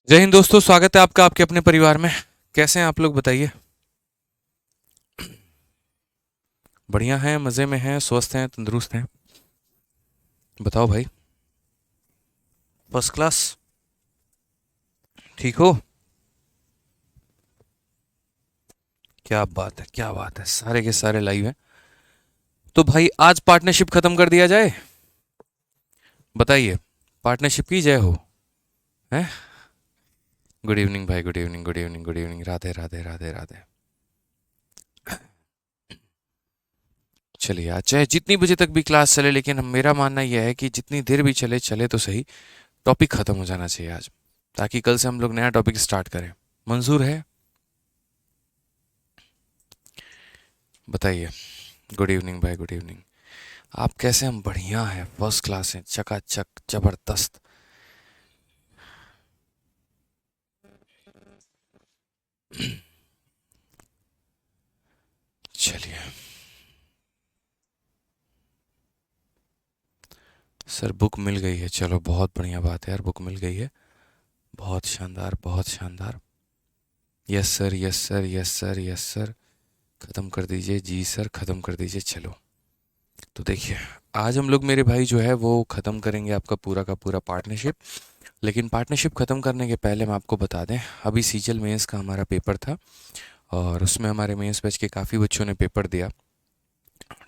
जय हिंद दोस्तों, स्वागत है आपका आपके अपने परिवार में। कैसे हैं आप लोग, बताइए। बढ़िया हैं, मज़े में हैं, स्वस्थ हैं, तंदुरुस्त हैं। बताओ भाई। First class. ठीक हो? क्या बात है, क्या बात है, सारे के सारे लाइव हैं। तो भाई आज पार्टनरशिप खत्म कर दिया जाए। बताइए। पार्टनरशिप की जय हो। हैं? गुड इवनिंग भाई, good evening, good evening, good evening, Radhe Radhe Radhe Radhe. चलिए, आज चाहे जितनी बजे तक भी क्लास चले, लेकिन मेरा मानना यह है कि जितनी देर भी चले चले तो सही, टॉपिक खत्म हो जाना चाहिए आज, ताकि कल से हम लोग नया टॉपिक स्टार्ट करें। मंजूर है? बताइए। गुड इवनिंग भाई, गुड इवनिंग। आप कैसे? हम बढ़िया हैं, फर्स्ट क्लास हैं, चकाचक, जबरदस्त। चलिए। सर बुक मिल गई है, चलो बहुत बढ़िया बात है यार, बुक मिल गई है। बहुत शानदार, बहुत शानदार। Yes sir, yes sir, yes sir, yes sir. ख़त्म कर दीजिए जी सर, ख़त्म कर दीजिए। चलो, तो देखिए, आज हम लोग मेरे भाई जो है वो ख़त्म करेंगे आपका पूरा का पूरा पार्टनरशिप। लेकिन पार्टनरशिप ख़त्म करने के पहले हम आपको बता दें, अभी सीजल मेंस का हमारा पेपर था, और उसमें हमारे मेंस बैच के काफ़ी बच्चों ने पेपर दिया।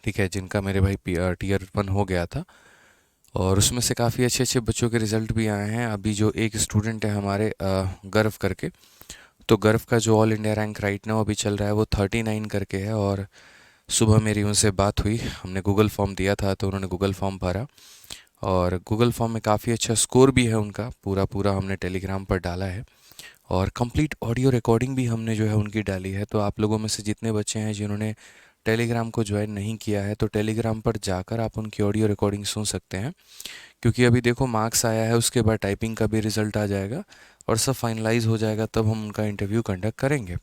ठीक है, जिनका मेरे भाई टीयर 1 हो गया था, और उसमें से काफ़ी अच्छे अच्छे बच्चों के रिज़ल्ट भी आए हैं। अभी जो एक स्टूडेंट है हमारे गर्व करके, तो गर्व का जो all India rank right now अभी चल रहा है वो 39 करके है। और सुबह मेरी उनसे बात हुई, हमने गूगल फॉर्म दिया था तो उन्होंने गूगल फॉर्म भरा, और गूगल फॉर्म में काफ़ी अच्छा स्कोर भी है उनका, पूरा पूरा हमने टेलीग्राम पर डाला है। और कंप्लीट ऑडियो रिकॉर्डिंग भी हमने जो है उनकी डाली है। तो आप लोगों में से जितने बच्चे हैं जिन्होंने टेलीग्राम को ज्वाइन नहीं किया है, तो टेलीग्राम पर जाकर आप उनकी ऑडियो रिकॉर्डिंग सुन सकते हैं। क्योंकि अभी देखो, मार्क्स आया है, उसके बाद टाइपिंग का भी रिजल्ट आ जाएगा, और सब फाइनलाइज हो जाएगा, तब हम उनका इंटरव्यू कंडक्ट करेंगे।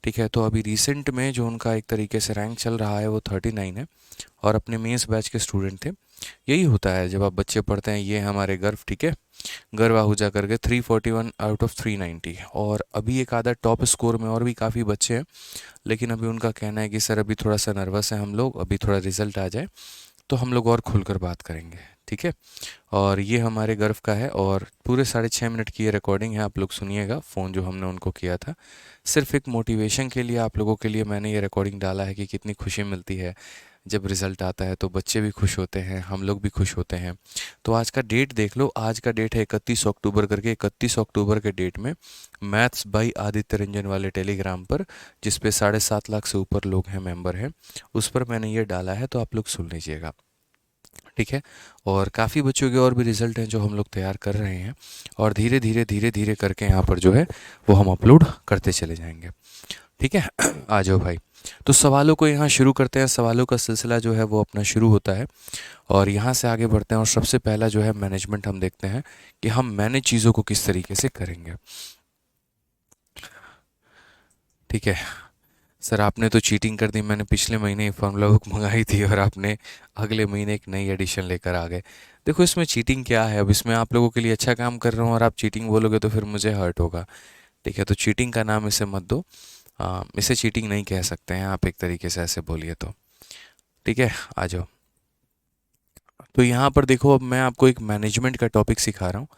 ठीक है, तो अभी रिसेंट में जो उनका एक तरीके से रैंक चल रहा है वो 39 है, और अपने मेंस बैच के स्टूडेंट थे। यही होता है जब आप बच्चे पढ़ते हैं। ये हमारे गर्व, ठीक है, गर्व आहूजा करके 341 आउट ऑफ 390। और अभी एक आधा टॉप स्कोर में और भी काफ़ी बच्चे हैं, लेकिन अभी उनका कहना है कि सर अभी थोड़ा सा नर्वस है हम लोग, अभी थोड़ा रिजल्ट आ जाए तो हम लोग और खुलकर बात करेंगे। ठीक है, और ये हमारे गर्व का है, और पूरे 6.5 मिनट की ये रिकॉर्डिंग है, आप लोग सुनिएगा। फ़ोन जो हमने उनको किया था, सिर्फ एक मोटिवेशन के लिए आप लोगों के लिए मैंने ये रिकॉर्डिंग डाला है कि कितनी खुशी मिलती है जब रिज़ल्ट आता है, तो बच्चे भी खुश होते हैं, हम लोग भी खुश होते हैं। तो आज का डेट देख लो, आज का डेट है 31 अक्टूबर करके। 31 अक्टूबर के डेट में मैथ्स बाई आदित्य रंजन वाले टेलीग्राम पर, जिस पे 7.5 लाख से ऊपर लोग हैं, मेंबर हैं, उस पर मैंने ये डाला है, तो आप लोग सुन लीजिएगा। ठीक है, और काफ़ी बच्चों के और भी रिज़ल्ट हैं जो हम लोग तैयार कर रहे हैं, और धीरे धीरे धीरे धीरे करके यहाँ पर जो है वो हम अपलोड करते चले जाएंगे। ठीक है। आ जाओ भाई। तो सवालों को यहाँ शुरू करते हैं, सवालों का सिलसिला जो है वो अपना शुरू होता है, और यहाँ से आगे बढ़ते हैं। और सबसे पहला जो है मैनेजमेंट हम देखते हैं कि हम मैनेज चीज़ों को किस तरीके से करेंगे। ठीक है। सर आपने तो चीटिंग कर दी, मैंने पिछले महीने ही फार्मूला बुक मंगाई थी और आपने अगले महीने एक नई एडिशन लेकर आ गए। देखो, इसमें चीटिंग क्या है? अब इसमें आप लोगों के लिए अच्छा काम कर रहा हूँ और आप चीटिंग बोलोगे तो फिर मुझे हर्ट होगा। ठीक है, तो चीटिंग का नाम इसे मत दो। इसे चीटिंग नहीं कह सकते हैं आप, एक तरीके से ऐसे बोलिए तो। ठीक है, आ जाओ। तो यहाँ पर देखो, अब मैं आपको एक मैनेजमेंट का टॉपिक सिखा रहा हूँ,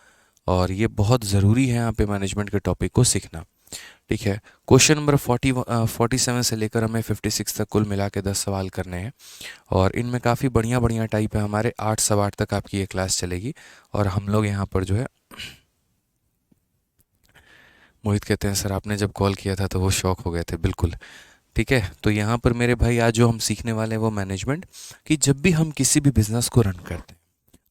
और ये बहुत ज़रूरी है यहाँ पे मैनेजमेंट के टॉपिक को सीखना। ठीक है, क्वेश्चन नंबर 47 से लेकर हमें 56 तक कुल मिला के 10 सवाल करने हैं, और इनमें काफ़ी बढ़िया बढ़िया टाइप है हमारे। 8 सवा 8 तक आपकी ये क्लास चलेगी, और हम लोग यहाँ पर जो है, मोहित कहते हैं सर आपने जब कॉल किया था तो वो शॉक हो गए थे, बिल्कुल। ठीक है, तो यहाँ पर मेरे भाई आज जो हम सीखने वाले हैं वो मैनेजमेंट, कि जब भी हम किसी भी बिज़नेस को रन करते हैं,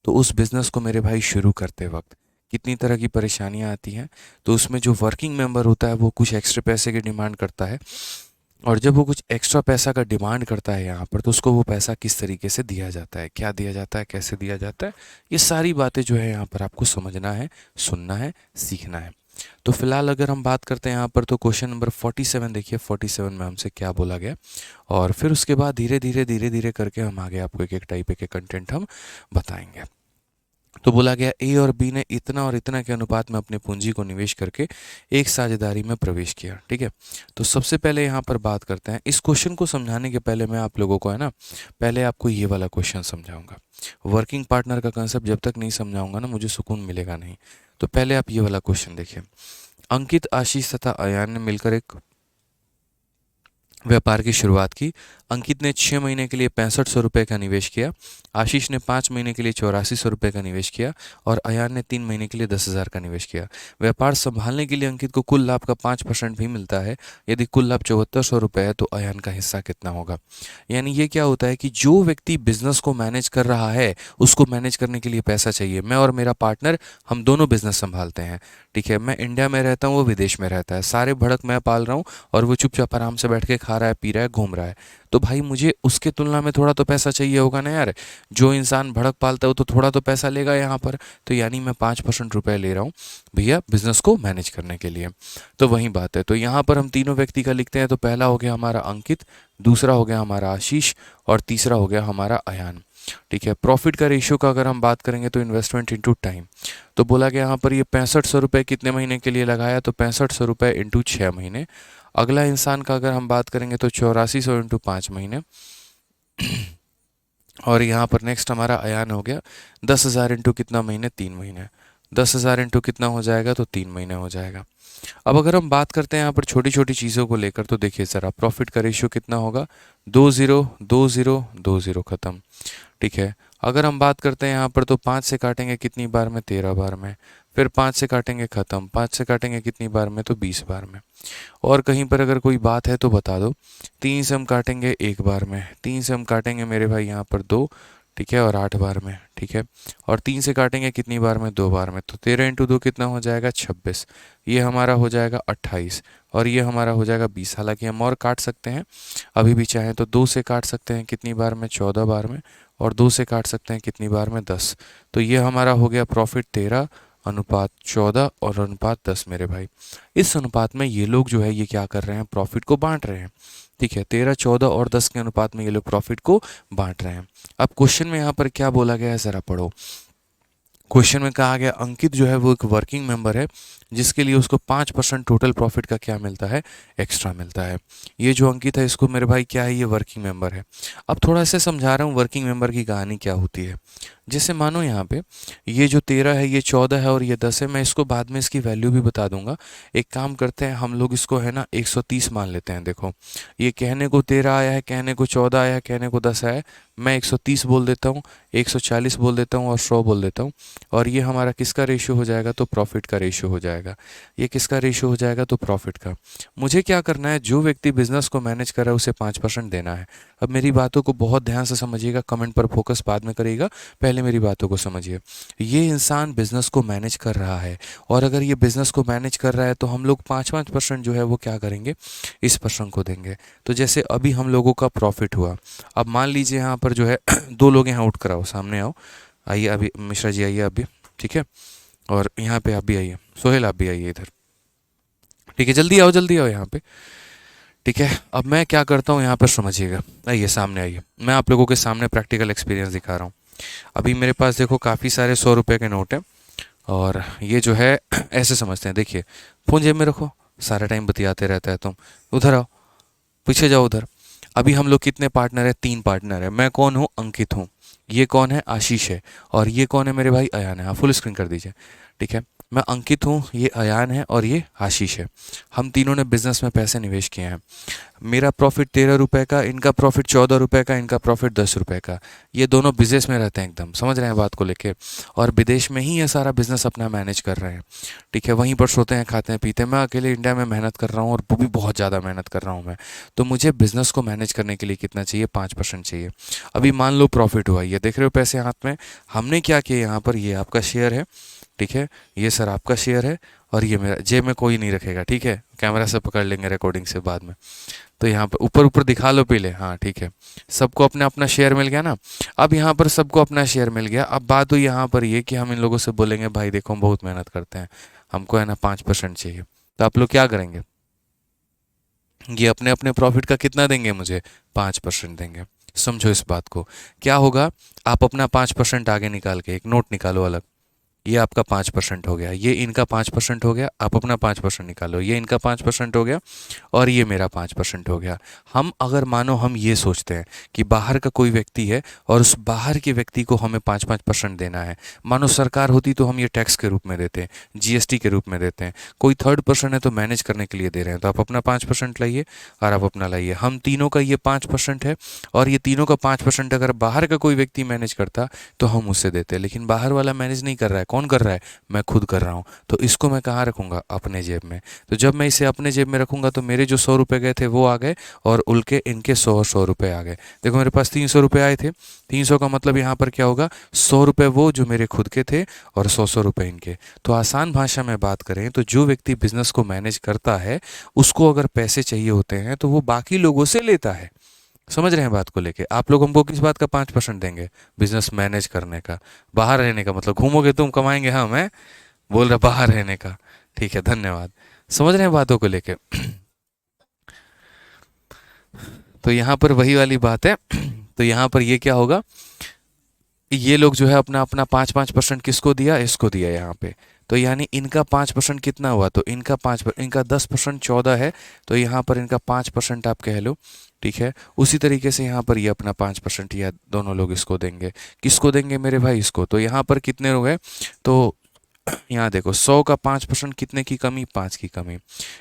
तो उस बिज़नेस को मेरे भाई शुरू करते वक्त कितनी तरह की परेशानियाँ आती हैं। तो उसमें जो वर्किंग मेंबर होता है वो कुछ एक्स्ट्रा पैसे की डिमांड करता है, और जब वो कुछ एक्स्ट्रा पैसा का डिमांड करता है यहाँ पर, तो उसको वो पैसा किस तरीके से दिया जाता है, क्या दिया जाता है, कैसे दिया जाता है, ये सारी बातें जो है यहाँ पर आपको समझना है, सुनना है, सीखना है। तो फिलहाल अगर हम बात करते हैं यहाँ पर, तो क्वेश्चन नंबर 47 देखिए, 47 में हमसे क्या बोला गया, और फिर उसके बाद धीरे धीरे धीरे धीरे करके हम आगे आपको एक एक टाइप एक एक कंटेंट हम बताएंगे। तो बोला गया ए और बी ने इतना और इतना के अनुपात में अपने पूंजी को निवेश करके एक साझेदारी में प्रवेश किया। ठीक है, तो सबसे पहले यहाँ पर बात करते हैं। इस क्वेश्चन को समझाने के पहले मैं आप लोगों को है ना, पहले आपको ये वाला क्वेश्चन समझाऊंगा। वर्किंग पार्टनर का कंसेप्ट जब तक नहीं समझाऊंगा ना, मुझे सुकून मिलेगा नहीं। तो पहले आप ये वाला क्वेश्चन देखिए। अंकित, आशीष तथा अयान ने मिलकर एक व्यापार की शुरुआत की। अंकित ने 6 महीने के लिए 6500 रुपये का निवेश किया, आशीष ने 5 महीने के लिए 8400 रुपये का निवेश किया और अयान ने 3 महीने के लिए 10,000 का निवेश किया। व्यापार संभालने के लिए अंकित को कुल लाभ का 5% भी मिलता है। यदि कुल लाभ 7400 रुपये है तो अयान का हिस्सा कितना होगा? यानी ये क्या होता है कि जो व्यक्ति बिजनेस को मैनेज कर रहा है उसको मैनेज करने के लिए पैसा चाहिए। मैं और मेरा पार्टनर, हम दोनों बिजनेस संभालते हैं। ठीक है, मैं इंडिया में रहता हूँ, वो विदेश में रहता है, सारे भड़क मैं पाल रहा हूँ और वो चुपचाप आराम से बैठ के खा रहा है, पी रहा है, घूम रहा है। तो भाई मुझे उसके तुलना में थोड़ा तो पैसा चाहिए होगा ना यार। जो इंसान भड़क पालता है वो तो थोड़ा तो पैसा लेगा यहाँ पर। तो यानी मैं 5% रुपये ले रहा हूँ भैया बिजनेस को मैनेज करने के लिए। तो वही बात है। तो यहाँ पर हम तीनों व्यक्ति का लिखते हैं। तो पहला हो गया हमारा अंकित, दूसरा हो गया हमारा आशीष और तीसरा हो गया हमारा अयान। ठीक है, प्रॉफिट का रेशियो का अगर हम बात करेंगे तो इन्वेस्टमेंट इंटू टाइम। तो बोला गया यहाँ पर ये 6500 रुपये कितने महीने के लिए लगाया? तो 6500 रुपये इंटू 6 महीने। अगला इंसान का अगर हम बात करेंगे तो 8400 इंटू 5 महीने। और यहाँ पर नेक्स्ट हमारा अयान हो गया 10,000 इंटू कितना महीने? 3 महीने। 10,000 इंटू कितना हो जाएगा? तो 3 महीने हो जाएगा। अब अगर हम बात करते हैं यहाँ पर छोटी छोटी चीज़ों को लेकर, तो देखिए ज़रा प्रॉफिट का रेशियो कितना होगा? 2 0 2 0 2 0 खत्म। ठीक है, अगर हम बात करते हैं यहाँ पर तो 5 से काटेंगे कितनी बार में? 13 बार में। फिर 5 से काटेंगे खत्म। 5 से काटेंगे कितनी बार में? तो 20 बार में। और कहीं पर अगर कोई बात है तो बता दो। 3 से हम काटेंगे 1 बार में, 3 से हम काटेंगे मेरे भाई यहाँ पर 2, ठीक है, और 8 बार में। ठीक है, और 3 से काटेंगे कितनी बार में? 2 बार में। तो 13 इंटू 2 कितना हो जाएगा? 26। ये हमारा हो जाएगा 28 और ये हमारा हो जाएगा 20। हालांकि हम और काट सकते हैं, अभी भी चाहें तो 2 से काट सकते हैं कितनी बार में? 14 बार में। और 2 से काट सकते हैं कितनी बार में? 10। तो ये हमारा हो गया प्रॉफिट 13 अनुपात 14 और अनुपात 10 मेरे भाई। इस अनुपात में ये लोग जो है ये क्या कर रहे हैं? प्रॉफिट को बांट रहे हैं। ठीक है, 13, 14 और 10 के अनुपात में ये लोग प्रॉफिट को बांट रहे हैं। अब क्वेश्चन में यहाँ पर क्या बोला गया है ज़रा पढ़ो। क्वेश्चन में कहा गया अंकित जो है वो एक वर्किंग मेंबर है जिसके लिए उसको 5% टोटल प्रॉफिट का क्या मिलता है? एक्स्ट्रा मिलता है। ये जो अंकित है इसको मेरे भाई क्या है? ये वर्किंग मेंबर है। अब थोड़ा सा समझा रहा हूँ वर्किंग मेंबर की कहानी क्या होती है। जैसे मानो यहाँ पे ये जो 13 है, ये 14 है और ये 10 है, मैं इसको बाद में इसकी वैल्यू भी बता दूंगा। एक काम करते हैं हम लोग, इसको है ना 130 मान लेते हैं। देखो ये कहने को 13 आया है, कहने को 14 आया है, कहने को 10 आया है। मैं 130 बोल देता हूँ, 140 बोल देता हूँ और 100 बोल देता हूँ। और ये हमारा किसका रेशियो हो जाएगा? तो प्रॉफिट का रेशियो हो जाएगा। ये किसका रेशियो हो जाएगा? तो प्रॉफिट का। मुझे क्या करना है? जो व्यक्ति बिजनेस को मैनेज कर रहा है उसे 5% देना है। अब मेरी बातों को बहुत ध्यान से समझिएगा, कमेंट पर फोकस बाद में करिएगा, पहले मेरी बातों को समझिए। ये इंसान बिजनेस को मैनेज कर रहा है और अगर ये बिजनेस को मैनेज कर रहा है तो हम लोग 5-5% जो है वो क्या करेंगे? इस पर्सन को देंगे। तो जैसे अभी हम लोगों का प्रॉफिट हुआ, अब मान लीजिए यहाँ पर जो है 2 लोग यहाँ उठ कर आओ, सामने आओ, आइए अभी मिश्रा जी आइए अभी, ठीक है, और यहाँ पे आप भी आइए, सोहेल आप भी आइए इधर, ठीक है, जल्दी आओ यहाँ पे। ठीक है, अब मैं क्या करता हूँ यहाँ पर समझिएगा, आइए सामने आइए, मैं आप लोगों के सामने प्रैक्टिकल एक्सपीरियंस दिखा रहा हूँ। अभी मेरे पास देखो काफ़ी सारे 100 रुपये के नोट हैं और ये जो है ऐसे समझते हैं, देखिए फ़ोन जेब में रखो, सारा टाइम बतियाते रहता है तुम, उधर आओ, पीछे जाओ उधर। अभी हम लोग कितने पार्टनर है? 3 पार्टनर है। मैं कौन हूँ? अंकित हूँ। ये कौन है? आशीष है। और ये कौन है मेरे भाई? अयान है। हाँ फुल स्क्रीन कर दीजिए। ठीक है, मैं अंकित हूँ, ये अयान है और ये आशीष है। हम तीनों ने बिजनेस में पैसे निवेश किए हैं। मेरा प्रॉफिट 13 रुपये का, इनका प्रॉफिट 14 रुपये का, इनका प्रॉफिट 10 रुपये का। ये दोनों बिजनेस में रहते हैं, एकदम समझ रहे हैं बात को लेके, और विदेश में ही ये सारा बिजनेस अपना मैनेज कर रहे हैं। ठीक है, वहीं पर सोते हैं, खाते हैं, पीते हैं। मैं अकेले इंडिया में मेहनत कर रहा हूँ और वो भी बहुत ज़्यादा मेहनत कर रहा हूँ मैं। तो मुझे बिजनेस को मैनेज करने के लिए कितना चाहिए? 5% चाहिए। अभी मान लो प्रॉफिट हुआ, ये देख रहे हो पैसे हाथ में, हमने क्या किया यहाँ पर, ये आपका शेयर है, ठीक है, ये सर आपका शेयर है और ये मेरा, जेब में कोई नहीं रखेगा, ठीक है, कैमरा से पकड़ लेंगे रिकॉर्डिंग से बाद में। तो यहाँ पर ऊपर ऊपर दिखा लो पहले, हाँ ठीक है, सबको अपना अपना शेयर मिल गया ना। अब यहाँ पर सबको अपना शेयर मिल गया। अब बात हुई यहाँ पर ये कि हम इन लोगों से बोलेंगे भाई देखो हम बहुत मेहनत करते हैं, हमको है ना 5% चाहिए। तो आप लोग क्या करेंगे? ये अपने अपने प्रॉफिट का कितना देंगे मुझे? 5% देंगे। समझो इस बात को, क्या होगा? आप अपना 5% आगे निकाल के एक नोट निकालो अलग, ये आपका 5% हो गया, ये इनका 5% हो गया, आप अपना 5% निकालो, ये इनका 5% हो गया और ये मेरा 5% हो गया। हम अगर मानो हम ये सोचते हैं कि बाहर का कोई व्यक्ति है और उस बाहर के व्यक्ति को हमें 5-5% देना है, मानो सरकार होती तो हम ये टैक्स के रूप में देते हैं, जीएसटी के रूप में देते हैं, कोई थर्ड पर्सन है तो मैनेज करने के लिए दे रहे हैं, तो आप अपना 5% लाइए और आप अपना लाइए। हम तीनों का ये 5% है और ये तीनों का 5% अगर बाहर का कोई व्यक्ति मैनेज करता तो हम उससे देते, लेकिन बाहर वाला मैनेज नहीं कर रहा है। कौन कर रहा है? मैं खुद कर रहा हूँ। तो इसको मैं कहाँ रखूँगा? अपने जेब में। तो जब मैं इसे अपने जेब में रखूँगा तो मेरे जो 100 रुपये गए थे वो आ गए और उनके इनके 100 रुपये आ गए। देखो मेरे पास 300 रुपये आए थे, 300 का मतलब यहाँ पर क्या होगा? 100 रुपये वो जो मेरे खुद के थे और 100 रुपये इनके। तो आसान भाषा में बात करें तो जो व्यक्ति बिजनेस को मैनेज करता है उसको अगर पैसे चाहिए होते हैं तो वो बाकी लोगों से लेता है। समझ रहे हैं बात को लेके? आप लोग हमको किस बात का 5% देंगे? बिजनेस मैनेज करने का। बाहर रहने का मतलब घूमोगे तुम कमाएंगे हम, हैं? बोल रहा बाहर रहने का। ठीक है, धन्यवाद। समझ रहे हैं बातों को लेके? तो यहाँ पर वही वाली बात है। तो यहाँ पर ये क्या होगा, ये लोग जो है अपना अपना 5-5% किसको दिया? इसको दिया यहाँ पे। तो यानी इनका 5% कितना हुआ? तो इनका 5%, इनका 10% 14 है, तो यहाँ पर इनका 5% आप कह लो। ठीक है, उसी तरीके से यहाँ पर ये अपना 5% या दोनों लोग इसको देंगे। किसको देंगे मेरे भाई? इसको। तो यहाँ पर कितने लोग हैं? तो यहाँ देखो 100 का 5% कितने की कमी? 5 की कमी।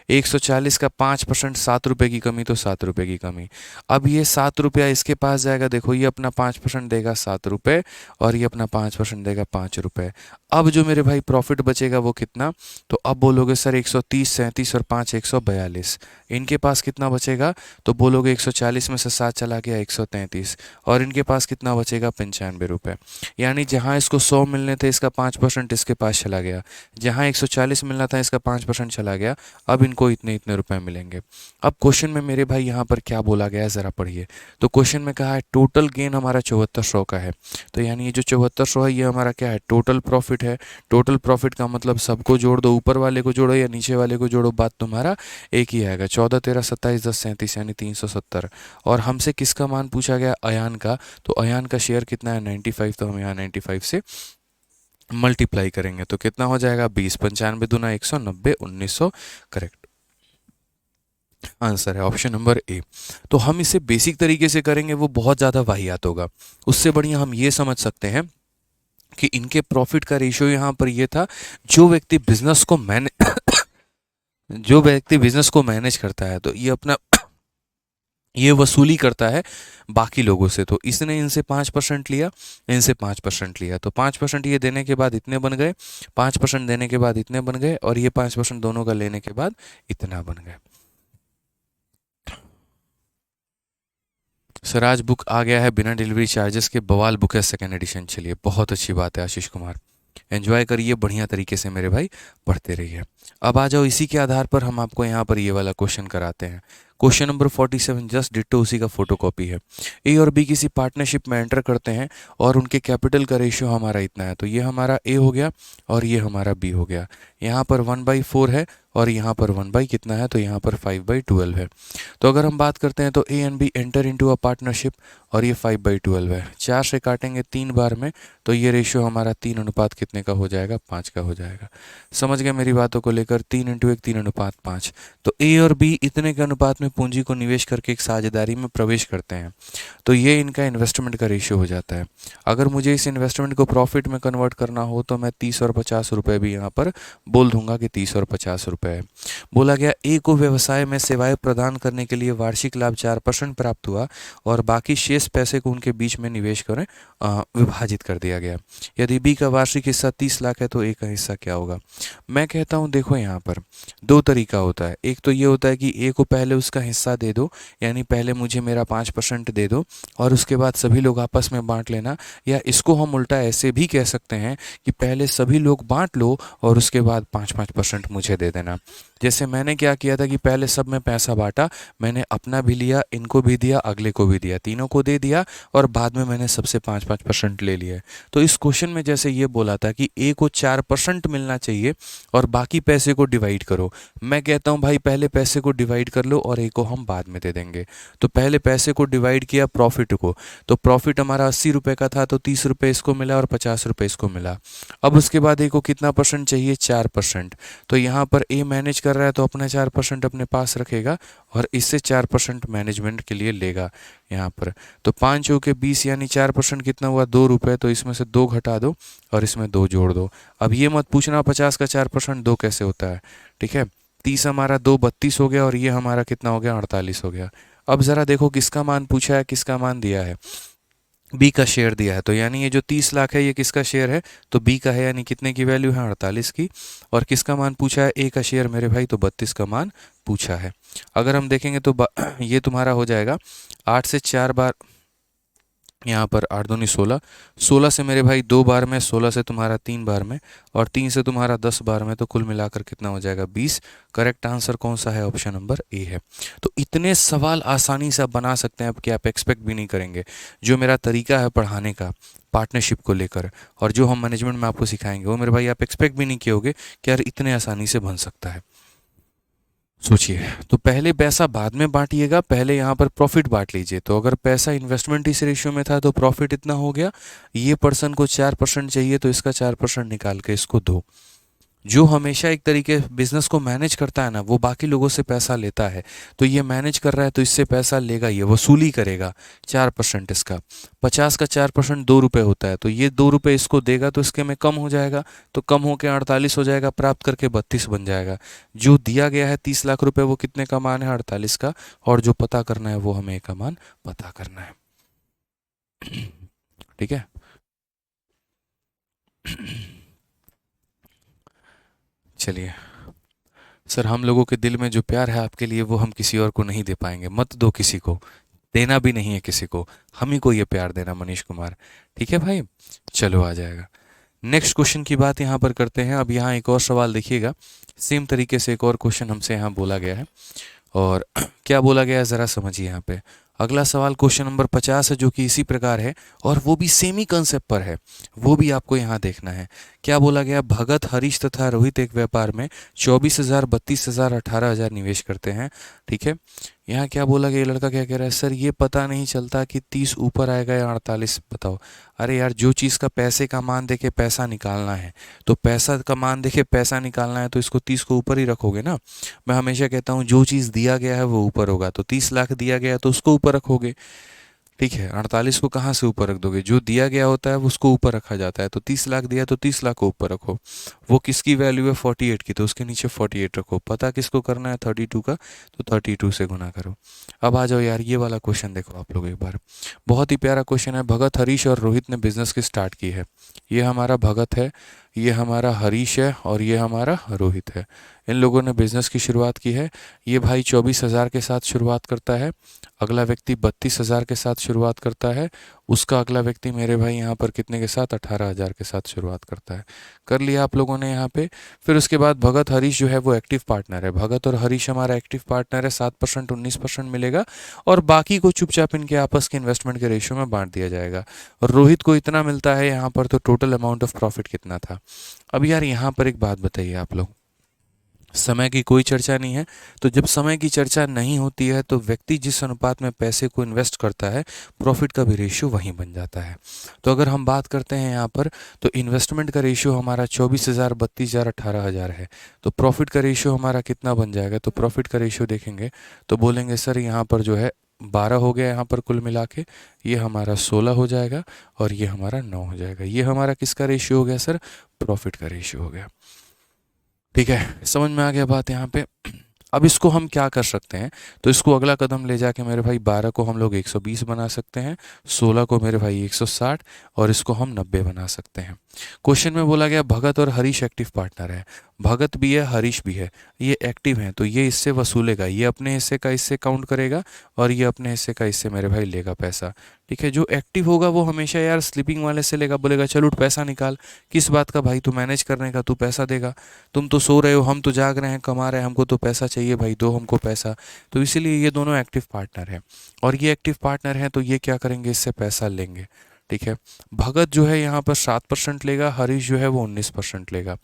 140 का 5% 7 रुपये की कमी, तो 7 रुपये की कमी। अब ये 7 रुपया इसके पास जाएगा, देखो ये अपना 5% देगा 7 रुपये और ये अपना 5% देगा 5 रुपये। अब जो मेरे भाई प्रॉफिट बचेगा वो कितना? तो अब बोलोगे सर 130, 37 और 5 142। इनके पास कितना बचेगा? तो बोलोगे 140 में से 7 चला गया 133 और इनके पास कितना बचेगा? 95 रुपये। यानी जहाँ इसको 100 मिलने थे इसका 5% इसके पास चला गया, जहाँ 140 मिलना था इसका 5% चला गया। अब इनको इतने इतने रुपए मिलेंगे। अब क्वेश्चन में मेरे भाई यहाँ पर क्या बोला गया है ज़रा पढ़िए। तो क्वेश्चन में कहा है टोटल गेन हमारा 7400 का है, तो यानी ये जो 7400 है ये हमारा क्या है? टोटल प्रॉफिट है। टोटल प्रॉफिट का मतलब सबको जोड़ दो, ऊपर वाले को जोड़ो या नीचे वाले को जोड़ो, बात तुम्हारा एक ही आएगा। 14 13 27 10 37 यानी 370। और हमसे किसका मान पूछा गया? अयान का। तो अयान का शेयर कितना है? 95। तो हम यहाँ 95 से मल्टीप्लाई करेंगे तो कितना हो जाएगा? 20। 95 दूना 190, 1900 करेक्ट आंसर है ऑप्शन नंबर ए। तो हम इसे बेसिक तरीके से करेंगे वो बहुत ज़्यादा वाहियात होगा। उससे बढ़िया हम ये समझ सकते हैं कि इनके प्रॉफिट का रेशियो यहाँ पर ये था, जो व्यक्ति बिजनेस को मैनेज जो व्यक्ति बिजनेस को मैनेज करता है तो ये अपना ये वसूली करता है बाकी लोगों से। तो इसने इनसे 5% लिया, इनसे 5% लिया, तो 5% ये देने के बाद इतने बन गए, 5% देने के बाद इतने बन गए और ये 5% दोनों का लेने के बाद इतना बन गए। सराज बुक आ गया है बिना डिलीवरी चार्जेस के, बवाल बुक है सेकेंड एडिशन। चलिए बहुत अच्छी बात है आशीष कुमार, एंजॉय करिए बढ़िया तरीके से मेरे भाई, पढ़ते रहिए। अब आ जाओ, इसी के आधार पर हम आपको यहाँ पर ये वाला क्वेश्चन कराते हैं। क्वेश्चन नंबर 47 जस्ट डिट्टो उसी का फोटोकॉपी है। ए और बी किसी पार्टनरशिप में एंटर करते हैं और उनके कैपिटल का रेशियो हमारा इतना है, तो ये हमारा ए हो गया और ये हमारा बी हो गया। यहाँ पर 1/4 है और यहाँ पर 1 कितना है? तो यहाँ पर 5/12 है। तो अगर हम बात करते हैं तो A and B enter into a partnership और ये 5/12 है। 4 से काटेंगे 3 बार में तो ये रेशियो हमारा 3 अनुपात कितने का हो जाएगा? 5 का हो जाएगा। समझ गए मेरी बातों को लेकर? 3 × 1 3 अनुपात 5। तो ए और बी इतने के अनुपात में पूंजी को निवेश करके एक साझेदारी में प्रवेश करते हैं, तो ये इनका इन्वेस्टमेंट का रेशियो हो जाता है। अगर मुझे इस इन्वेस्टमेंट को प्रॉफिट में कन्वर्ट करना हो तो मैं 30 और 50 रुपये भी यहाँ पर बोल दूंगा कि 30 और 50 रुपये है। बोला गया ए को व्यवसाय में सेवाएं प्रदान करने के लिए वार्षिक लाभ 4% प्राप्त हुआ और बाकी शेष पैसे को उनके बीच में निवेश करें विभाजित कर दिया गया। यदि बी का वार्षिक हिस्सा 30 लाख है तो ए का हिस्सा क्या होगा? मैं कहता हूँ देखो यहाँ पर 2 तरीका होता है। एक तो ये होता है कि ए को पहले उसका हिस्सा दे दो, यानी पहले मुझे मेरा 5% दे दो और उसके बाद सभी लोग आपस में बांट लेना, या इसको हम उल्टा ऐसे भी कह सकते हैं कि पहले सभी लोग बांट लो और उसके बाद 5-5% मुझे दे देना। जैसे मैंने क्या किया था कि पहले सब में पैसा बांटा, मैंने अपना भी लिया, इनको भी दिया, अगले को भी दिया, तीनों को दे दिया, और बाद में मैंने सबसे 5-5% ले लिया है। तो इस क्वेश्चन में जैसे ये बोला था कि ए को 4% मिलना चाहिए और बाकी पैसे को डिवाइड करो, मैं कहता हूँ भाई पहले पैसे को डिवाइड कर लो और ए को हम बाद में दे देंगे। तो पहले पैसे को डिवाइड किया प्रॉफिट को, तो प्रॉफिट हमारा 80 रुपये का था, तो 30 रुपये इसको मिला और 50 रुपये इसको मिला। अब उसके बाद ए को कितना परसेंट चाहिए, 4%। तो यहाँ पर ए मैनेज कर रहा है तो अपना 4% अपने पास रखेगा और इससे 4% मैनेजमेंट के लिए लेगा यहाँ पर। तो 5 चौके 20 यानी 4% कितना हुआ, 2 रुपये। तो इसमें से 2 घटा दो और इसमें 2 जोड़ दो। अब ये मत पूछना 50 का 4% 2 कैसे होता है, ठीक है। 30 हमारा 2 32 हो गया और ये हमारा कितना हो गया, 48 हो गया। अब ज़रा देखो किसका मान पूछा है, किसका मान दिया है, बी का शेयर दिया है। तो यानी ये जो 30 लाख है ये किसका शेयर है, तो बी का है, यानी कितने की वैल्यू है, 48 की। और किसका मान पूछा है, ए का शेयर मेरे भाई, तो 32 का मान पूछा है। अगर हम देखेंगे तो ये तुम्हारा हो जाएगा 8 से 4 बार, यहाँ पर 8 दूनी 16, 16 से मेरे भाई 2 बार में, 16 से तुम्हारा 3 बार में, और 3 से तुम्हारा 10 बार में, तो कुल मिलाकर कितना हो जाएगा, 20। करेक्ट आंसर कौन सा है, ऑप्शन नंबर ए है। तो इतने सवाल आसानी से आप बना सकते हैं, अब कि आप एक्सपेक्ट भी नहीं करेंगे। जो मेरा तरीका है पढ़ाने का पार्टनरशिप को लेकर, और जो हम मैनेजमेंट में आपको सिखाएंगे, वो मेरे भाई आप एक्सपेक्ट भी नहीं किए होगे कि यार इतने आसानी से बन सकता है। सोचिए, तो पहले पैसा बाद में बांटिएगा, पहले यहाँ पर प्रॉफिट बांट लीजिए। तो अगर पैसा इन्वेस्टमेंट इस रेशियो में था तो प्रॉफिट इतना हो गया, ये पर्सन को 4% चाहिए तो इसका 4% निकाल के इसको दो। जो हमेशा एक तरीके बिजनेस को मैनेज करता है ना, वो बाकी लोगों से पैसा लेता है। तो ये मैनेज कर रहा है तो इससे पैसा लेगा, ये वसूली करेगा 4% इसका। 50 का 4% 2 रुपये होता है, तो ये 2 रुपये इसको देगा तो इसके में कम हो जाएगा, तो कम होकर 48 हो जाएगा, प्राप्त करके 32 बन जाएगा। जो दिया गया है 30 लाख रुपये, वो कितने का मान है, 48 का। और जो पता करना है वो हमें का मान पता करना है, ठीक है। चलिए सर, हम लोगों के दिल में जो प्यार है आपके लिए, वो हम किसी और को नहीं दे पाएंगे। मत दो किसी को, देना भी नहीं है किसी को, हम ही को ये प्यार देना, मनीष कुमार, ठीक है भाई। चलो आ जाएगा। नेक्स्ट क्वेश्चन की बात यहाँ पर करते हैं। अब यहाँ एक और सवाल देखिएगा, सेम तरीके से एक और क्वेश्चन हमसे यहाँ बोला गया है, और क्या बोला गया है ज़रा समझिए यहाँ पे। अगला सवाल क्वेश्चन नंबर 50 है, जो कि इसी प्रकार है, और वो भी सेम ही कंसेप्ट पर है, वो भी आपको यहाँ देखना है। क्या बोला गया, भगत, हरीश तथा रोहित एक व्यापार में 24,000, 32,000, 18,000 निवेश करते हैं, ठीक है। यहाँ क्या बोला गया, ये लड़का क्या कह रहा है, सर ये पता नहीं चलता कि 30 ऊपर आएगा या 48, बताओ। अरे यार, जो चीज़ का पैसे का मान देके पैसा निकालना है, तो पैसा का मान देके पैसा निकालना है, तो इसको 30 को ऊपर ही रखोगे ना। मैं हमेशा कहता हूँ जो चीज़ दिया गया है वो ऊपर होगा, तो 30 लाख दिया गया तो उसको ऊपर रखोगे, ठीक है। 48 को कहाँ से ऊपर रख दोगे, जो दिया गया होता है उसको ऊपर रखा जाता है। तो 30 लाख दिया तो 30 लाख को ऊपर रखो। वो किसकी वैल्यू है, 48 की, तो उसके नीचे 48 रखो। पता किसको करना है, 32 का, तो 32 से गुना करो। अब आ जाओ यार, ये वाला क्वेश्चन देखो आप लोग एक बार, बहुत ही प्यारा क्वेश्चन है। भगत, हरीश और रोहित ने बिजनेस की स्टार्ट की है। ये हमारा भगत है, ये हमारा हरीश है, और ये हमारा रोहित है। इन लोगों ने बिजनेस की शुरुआत की है। ये भाई 24,000 के साथ शुरुआत करता है, अगला व्यक्ति 32,000 के साथ शुरुआत करता है, उसका अगला व्यक्ति मेरे भाई यहाँ पर कितने के साथ, 18,000 के साथ शुरुआत करता है। कर लिया आप लोगों ने यहाँ पे। फिर उसके बाद भगत, हरीश जो है वो एक्टिव पार्टनर है। भगत और हरीश हमारा एक्टिव पार्टनर है, 7%, 19% मिलेगा, और बाकी को चुपचाप इनके आपस के इन्वेस्टमेंट के रेशियो में बांट दिया जाएगा। और रोहित को इतना मिलता है यहाँ पर, तो टोटल अमाउंट ऑफ प्रॉफिट कितना था। अब यार यहाँ पर एक बात बताइए आप लोग, समय की कोई चर्चा नहीं है। तो जब समय की चर्चा नहीं होती है तो व्यक्ति जिस अनुपात में पैसे को इन्वेस्ट करता है, प्रॉफिट का भी रेशियो वहीं बन जाता है। तो अगर हम बात करते हैं यहाँ पर, तो इन्वेस्टमेंट का रेशियो हमारा 24,000, 32,000, 18,000 है। तो प्रॉफिट का रेशियो हमारा कितना बन जाएगा, तो प्रॉफिट का रेशियो देखेंगे तो बोलेंगे सर यहाँ पर जो है 12 हो गया, यहाँ पर कुल मिला के ये हमारा 16 हो जाएगा, और ये हमारा 9 हो जाएगा। ये हमारा किसका रेशियो हो गया सर, प्रॉफिट का रेशियो हो गया, ठीक है। समझ में आ गया बात यहाँ पे। अब इसको हम क्या कर सकते हैं, तो इसको अगला कदम ले जाके मेरे भाई 12 को हम लोग 120 बना सकते हैं, 16 को मेरे भाई 160, और इसको हम 90 बना सकते हैं। क्वेश्चन में बोला गया भगत और हरीश एक्टिव पार्टनर है। भगत भी है, हरीश भी है, ये एक्टिव हैं, तो ये इससे वसूलेगा, ये अपने हिस्से का इससे काउंट करेगा और ये अपने हिस्से का इससे मेरे भाई लेगा पैसा। ठीक है, जो एक्टिव होगा वो हमेशा यार स्लीपिंग वाले से लेगा, बोलेगा चल उठ पैसा निकाल। किस बात का भाई, तू मैनेज करने का, तू पैसा देगा। तुम तो सो रहे हो, हम तो जाग रहे हैं, कमा रहे हैं, हमको तो पैसा चाहिए भाई, दो हमको पैसा। तो इसीलिए ये दोनों एक्टिव पार्टनर हैं, और ये एक्टिव पार्टनर हैं तो ये क्या करेंगे, इससे पैसा लेंगे। ठीक है, भगत जो है यहाँ पर 7% लेगा, हरीश जो है वो 19% लेगा।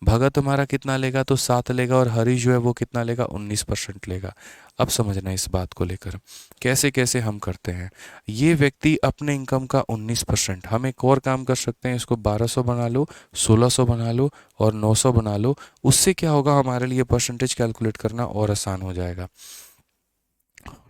भगत हमारा कितना लेगा, तो 7 लेगा, और हरीश जो है वो कितना लेगा, 19% लेगा। अब समझना इस बात को लेकर कैसे कैसे हम करते हैं। ये व्यक्ति अपने इनकम का 19%, हम एक और काम कर सकते हैं, इसको 1200 बना लो, 1600 बना लो और 900 बना लो। उससे क्या होगा, हमारे लिए परसेंटेज कैलकुलेट करना और आसान हो जाएगा।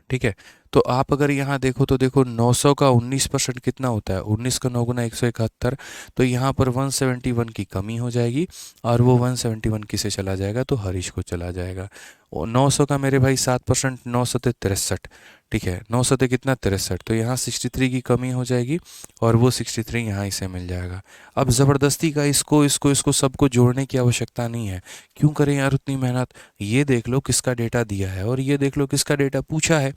ठीक है, तो आप अगर यहाँ देखो तो देखो 900 का 19% कितना होता है, 19 का 9 गुना 171, तो यहाँ पर 171 की कमी हो जाएगी, और वो 171 किसे चला जाएगा, तो हरीश को चला जाएगा। और 900 का मेरे भाई 7%, 900 से 63। ठीक है, 900 से कितना 63, तो यहाँ 63 की कमी हो जाएगी, और वो 63 यहाँ इसे मिल जाएगा। अब ज़बरदस्ती का इसको इसको इसको सबको जोड़ने की आवश्यकता नहीं है, क्यों करें यार उतनी मेहनत। ये देख लो किसका डेटा दिया है और ये देख लो किसका डेटा पूछा है।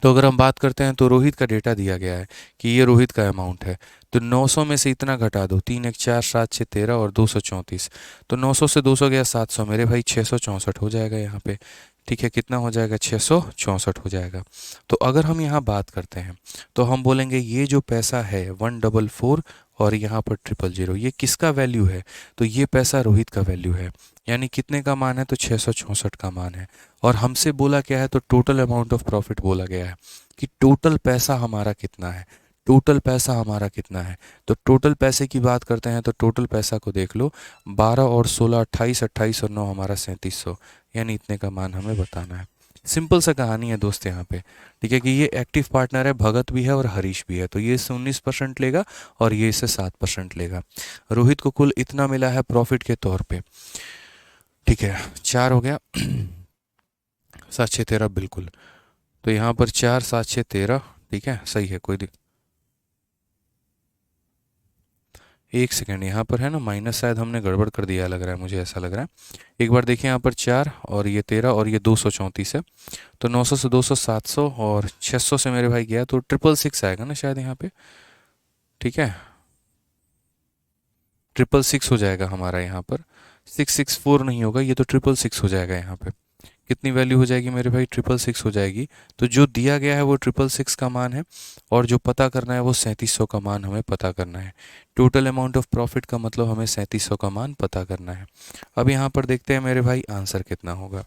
तो अगर हम बात करते हैं तो रोहित का डेटा दिया गया है कि ये रोहित का अमाउंट है, तो 900 में से इतना घटा दो, 3 1 4 7 6 13 और 234, तो 900 से 200 गया 700, मेरे भाई 664 हो जाएगा यहाँ पे। ठीक है, कितना हो जाएगा, 664 हो जाएगा। तो अगर हम यहाँ बात करते हैं तो हम बोलेंगे ये जो पैसा है 144 और यहाँ पर 000, ये किसका वैल्यू है, तो ये पैसा रोहित का वैल्यू है। यानी कितने का मान है, तो 664 का मान है। और हमसे बोला क्या है, तो टोटल अमाउंट ऑफ प्रॉफिट बोला गया है कि टोटल पैसा हमारा कितना है, टोटल पैसा हमारा कितना है। तो टोटल पैसे की बात करते हैं तो टोटल पैसा को देख लो, 12 और 16 28, 28 और 9 हमारा 3700, यानी इतने का मान हमें बताना है। सिंपल सा कहानी है दोस्त यहाँ पे। ठीक है, कि ये एक्टिव पार्टनर है, भगत भी है और हरीश भी है, तो ये इससे 19% लेगा और ये इससे 7% लेगा। रोहित को कुल इतना मिला है प्रॉफिट के तौर पे। ठीक है, 4 हो गया 7 6 13, बिल्कुल। तो यहाँ पर 4 7 6 13, ठीक है, सही है, कोई दिक्कत। एक सेकेंड, यहाँ पर है ना माइनस, शायद हमने गड़बड़ कर दिया लग रहा है, मुझे ऐसा लग रहा है। एक बार देखिए, यहाँ पर 4 और ये 13 और ये 234 है, तो 900 से 200 700 और 600 से मेरे भाई गया, तो 666 आएगा ना शायद यहाँ पे। ठीक है, 666 हो जाएगा हमारा यहाँ पर, 664 नहीं होगा, ये तो 666 हो जाएगा यहाँ पे। कितनी वैल्यू हो जाएगी मेरे भाई, 666 हो जाएगी। तो जो दिया गया है वो 666 का मान है, और जो पता करना है वो 3700 का मान हमें पता करना है। टोटल अमाउंट ऑफ प्रॉफिट का मतलब हमें 3700 का मान पता करना है। अब यहाँ पर देखते हैं मेरे भाई आंसर कितना होगा।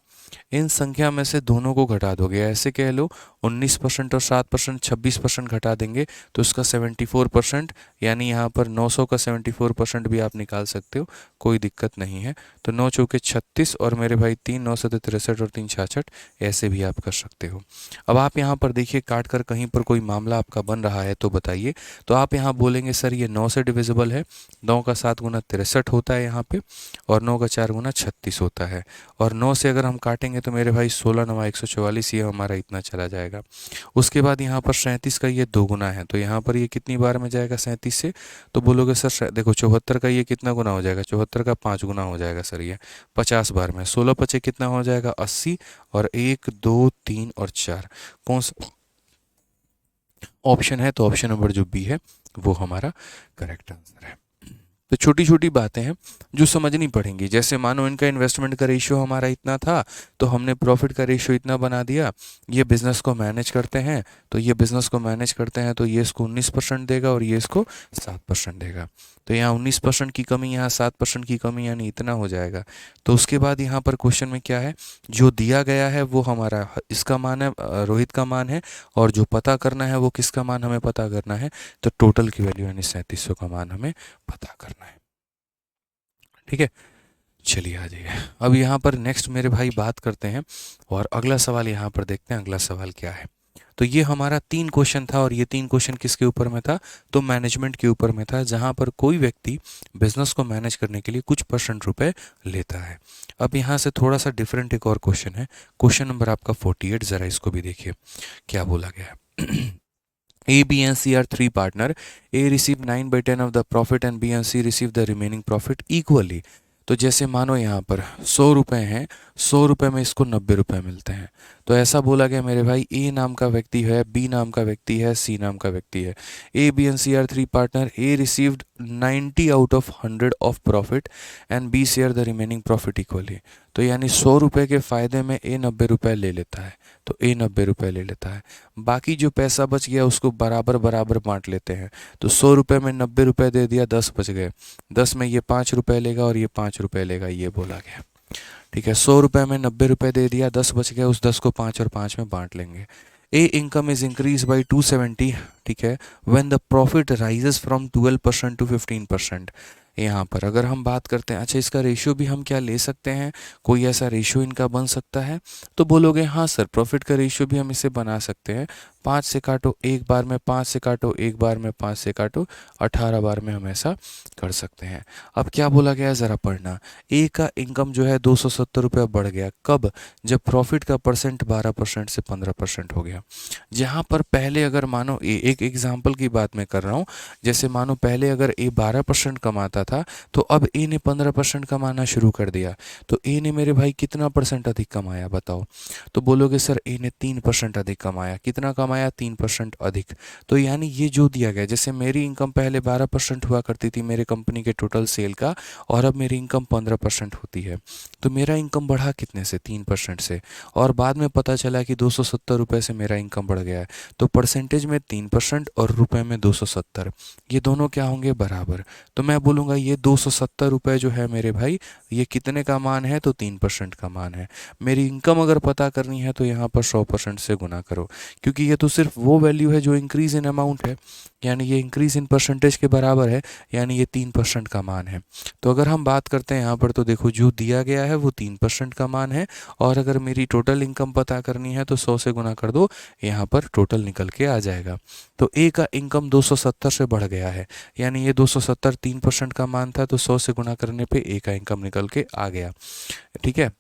इन संख्या में से दोनों को घटा दोगे, ऐसे कह लो 19% और 7% 26% घटा देंगे तो उसका 74%, यानी यहाँ पर 900 का 74% भी आप निकाल सकते हो, कोई दिक्कत नहीं है। तो 9 चौके 36 और मेरे भाई 3 9 से 63 और 3 66, ऐसे भी आप कर सकते हो। अब आप यहाँ पर देखिए, काट कर कहीं पर कोई मामला आपका बन रहा है तो बताइए। तो आप यहाँ बोलेंगे सर ये 9 से डिविजिबल है, 9 का 7 गुना 63 होता है यहाँ पे, और 9 का 4 गुना 36 होता है, और 9 से अगर हम काटेंगे तो मेरे भाई 16 9 144, ये हमारा इतना चला जाएगा। उसके बाद यहाँ पर 37 का ये 2 गुना है, तो यहाँ पर ये कितनी बार में जाएगा 37 से, तो बोलोगे सर देखो 74 का ये कितना गुना हो जाएगा, 74 का 5 गुना हो जाएगा सर, ये 50 बार में। 16 पचे कितना हो जाएगा 80, और 1 2 3 और 4 कौन सा ऑप्शन है, तो ऑप्शन नंबर जो बी है वो हमारा करेक्ट आंसर है। तो छोटी छोटी बातें हैं जो समझनी पड़ेंगी, जैसे मानो इनका इन्वेस्टमेंट का रेशियो हमारा इतना था, तो हमने प्रॉफिट का रेशियो इतना बना दिया। ये बिज़नेस को मैनेज करते हैं, तो ये बिज़नेस को मैनेज करते हैं तो ये इसको 19% देगा और ये इसको 7% देगा। तो यहाँ 19% की कमी, यहाँ 7% की कमी, यानी इतना हो जाएगा। तो उसके बाद यहाँ पर क्वेश्चन में क्या है, जो दिया गया है वो हमारा इसका मान है, रोहित का मान है, और जो पता करना है वो किसका मान हमें पता करना है, तो टोटल की वैल्यू यानी 3700 का मान हमें पता करना है। ठीक है, चलिए आ जाइए। अब यहाँ पर नेक्स्ट मेरे भाई बात करते हैं, और अगला सवाल यहाँ पर देखते हैं, अगला सवाल क्या है। तो ये हमारा 3 क्वेश्चन था, और ये 3 क्वेश्चन किसके ऊपर में था, तो मैनेजमेंट के ऊपर में था, जहाँ पर कोई व्यक्ति बिजनेस को मैनेज करने के लिए कुछ परसेंट रुपए लेता है। अब यहाँ से थोड़ा सा डिफरेंट एक और क्वेश्चन है, क्वेश्चन नंबर आपका 48, ज़रा इसको भी देखिए क्या बोला गया है। A, B and C are 3 partner. A receive 9/10 of the profit and B and C receive the remaining profit equally. तो जैसे मानो यहाँ पर 100 रुपये हैं, 100 रुपये में इसको 90 रुपये मिलते हैं। तो ऐसा बोला गया मेरे भाई, ए नाम का व्यक्ति है, बी नाम का व्यक्ति है, सी नाम का व्यक्ति है। A B and C are three partner. A received 90 out of 100 of profit and B share the remaining profit equally. तो यानी 100 रुपये के फ़ायदे में ए 90 रुपये ले लेता है, तो ए 90 रुपये ले लेता है। बाकी जो पैसा बच गया उसको बराबर बराबर बांट लेते हैं। तो 100 रुपये में 90 रुपये दे दिया, 10 बच गए। 10 में ये 5 रुपये लेगा और ये 5 रुपये लेगा, ये बोला गया। ठीक है, 100 रुपये में 90 रुपये दे दिया, 10 बच गए, उस 10 को 5 और 5 में बांट लेंगे। A income is increase by 270, ठीक है, when the profit rises from 12% to 15%। यहाँ पर अगर हम बात करते हैं, अच्छा इसका रेशियो भी हम क्या ले सकते हैं, कोई ऐसा रेशियो इनका बन सकता है? तो बोलोगे हाँ सर, प्रॉफिट का रेशियो भी हम इसे बना सकते हैं। 5 से काटो एक बार में, 5 से काटो एक बार में, 5 से काटो 18 बार में हम ऐसा कर सकते हैं। अब क्या बोला गया है ज़रा पढ़ना। ए का इनकम जो है 270 रुपया बढ़ गया, कब? जब प्रॉफिट का परसेंट 12% से 15% हो गया। जहाँ पर पहले अगर मानो ए, एक एग्जाम्पल की बात मैं कर रहा हूँ, जैसे मानो पहले अगर ए 12% कमाता था, तो अब ए ने 15% कमाना शुरू कर दिया। तो ए ने मेरे भाई कितना परसेंट अधिक कमाया बताओ? तो बोलोगे सर ए ने 3% अधिक कमाया। कितना कमाया? 3% अधिक। तो यानी ये जो दिया गया, जैसे मेरी इनकम पहले 12% हुआ करती थी मेरे कंपनी के टोटल सेल का, और अब मेरी इनकम 15% होती है। तो मेरा इनकम बढ़ा कितने से? 3% से। और बाद में पता चला कि 270 रुपये से मेरा इनकम बढ़ गया है। तो परसेंटेज में 3% और रुपए में 270, ये दोनों क्या होंगे? बराबर। तो मैं बोलूँगा ये 270 रुपये जो है मेरे भाई, ये कितने का मान है? तो 3% का मान है। मेरी इनकम अगर पता करनी है तो यहाँ पर 100% से गुना करो, क्योंकि ये तो सिर्फ वो वैल्यू है जो इंक्रीज इन अमाउंट है, यानी ये इंक्रीज इन परसेंटेज के बराबर है, यानी ये 3% का मान है। तो अगर हम बात करते हैं यहाँ पर, तो देखो जो दिया गया है वो 3% का मान है, और अगर मेरी टोटल इनकम पता करनी है तो 100 से गुना कर दो, यहाँ पर टोटल निकल के आ जाएगा। तो ए का इनकम 270 से बढ़ गया है, यानी ये 270 3% का मान था, तो 100 से गुना करने पे ए का इनकम निकल के आ गया। ठीक है,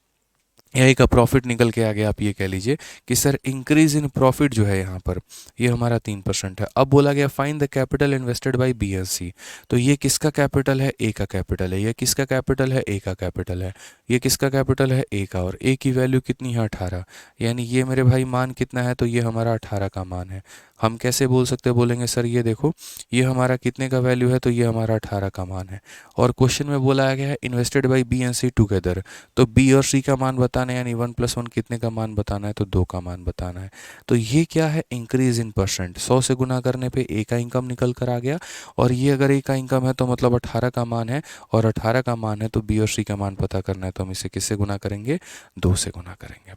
ए का प्रॉफिट निकल के आ गया। आप ये कह लीजिए कि सर इंक्रीज इन प्रॉफिट जो है यहाँ पर, ये हमारा 3% है। अब बोला गया find the capital invested by B and C. तो ये किसका कैपिटल है? ए का कैपिटल है। ये किसका कैपिटल है? ए का कैपिटल है। ये किसका कैपिटल है? ए का। और ए की वैल्यू कितनी है? 18। यानी ये मेरे भाई मान कितना है? तो ये हमारा 18 का मान है। हम कैसे बोल सकते हैं? बोलेंगे सर ये देखो, ये हमारा कितने का वैल्यू है? तो ये हमारा 18 का मान है। और क्वेश्चन में बोला गया है invested by B and C together. तो बी और सी का मान बताना है, यानी 1+1 कितने का मान बताना है? तो 2 का मान बताना है। तो ये क्या है? Increase in percent. 100 से गुना करने पे ए का इनकम निकल कर आ गया, और ये अगर ए का इनकम है तो मतलब 18 का मान है, और 18 का मान है तो बी और सी का मान पता करना है, तो हम इसे किससे गुना करेंगे? 2 से गुना करेंगे।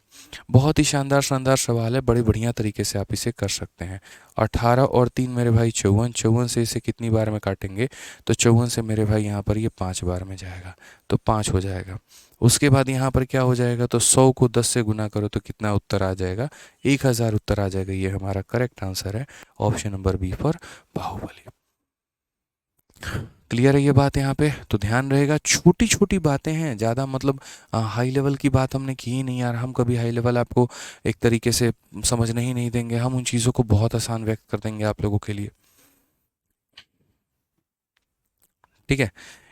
बहुत ही शानदार शानदार सवाल है, बड़े बढ़िया तरीके से आप इसे कर सकते हैं। 18 और 3 मेरे भाई 54, 54 से इसे कितनी बार में काटेंगे? तो 54 से मेरे भाई यहाँ पर ये 5 बार में जाएगा, तो 5 हो जाएगा। उसके बाद यहाँ पर क्या हो जाएगा? तो 100 को 10 से गुना करो तो कितना उत्तर आ जाएगा? 1000 उत्तर आ जाएगा। ये हमारा करेक्ट आंसर है, option number B for Baahubali. Clear है ये बात यहाँ पे? तो ध्यान रहेगा, छोटी छोटी बातें हैं, ज़्यादा मतलब हाई लेवल की बात हमने की ही नहीं यार। हम कभी हाई लेवल आपको एक तरीके से समझने ही नहीं देंगे, हम उन चीज़ों को बहुत आसान व्यक्त कर देंगे आप लोगों के लिए। ठीक है,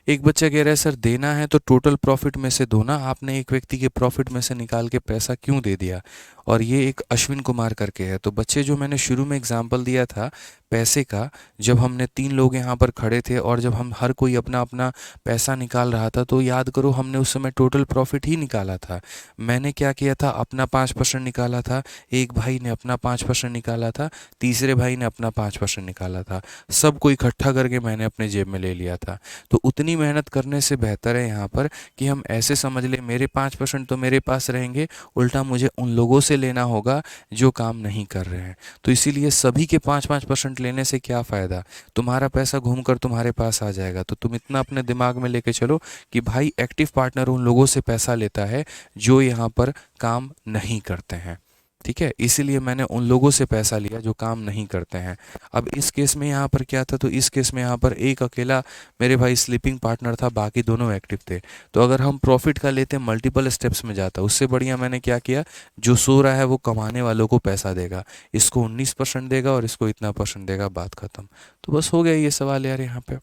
एक बच्चा कह रहा है सर देना है तो टोटल प्रॉफिट में से दो ना, आपने एक व्यक्ति के प्रॉफिट में से निकाल के पैसा क्यों दे दिया? और ये एक अश्विन कुमार करके है। तो बच्चे जो मैंने शुरू में एग्जांपल दिया था पैसे का, जब हमने 3 लोग यहाँ पर खड़े थे और जब हम हर कोई अपना अपना पैसा निकाल रहा था, तो याद करो हमने उस समय टोटल प्रॉफिट ही निकाला था। मैंने क्या किया था? अपना 5% निकाला था, एक भाई ने अपना 5% निकाला था, तीसरे भाई ने अपना 5% निकाला था, सबको इकट्ठा करके मैंने अपने जेब में ले लिया था। तो उतनी मेहनत करने से बेहतर है यहाँ पर कि हम ऐसे समझ लें मेरे 5% तो मेरे पास रहेंगे, उल्टा मुझे उन लोगों से लेना होगा जो काम नहीं कर रहे हैं। तो इसीलिए सभी के 5-5% लेने से क्या फ़ायदा? तुम्हारा पैसा घूमकर तुम्हारे पास आ जाएगा। तो तुम इतना अपने दिमाग में लेके चलो कि भाई एक्टिव पार्टनर उन लोगों से पैसा लेता है जो यहाँ पर काम नहीं करते हैं। ठीक है, इसीलिए मैंने उन लोगों से पैसा लिया जो काम नहीं करते हैं। अब इस केस में यहाँ पर क्या था? तो इस केस में यहाँ पर एक अकेला मेरे भाई स्लीपिंग पार्टनर था, बाकी दोनों एक्टिव थे। तो अगर हम प्रॉफिट का लेते मल्टीपल स्टेप्स में जाता, उससे बढ़िया मैंने क्या किया, जो सो रहा है वो कमाने वालों को पैसा देगा, इसको 19% देगा और इसको इतना परसेंट देगा, बात खत्म। तो बस हो गया ये सवाल यार यहाँ पे।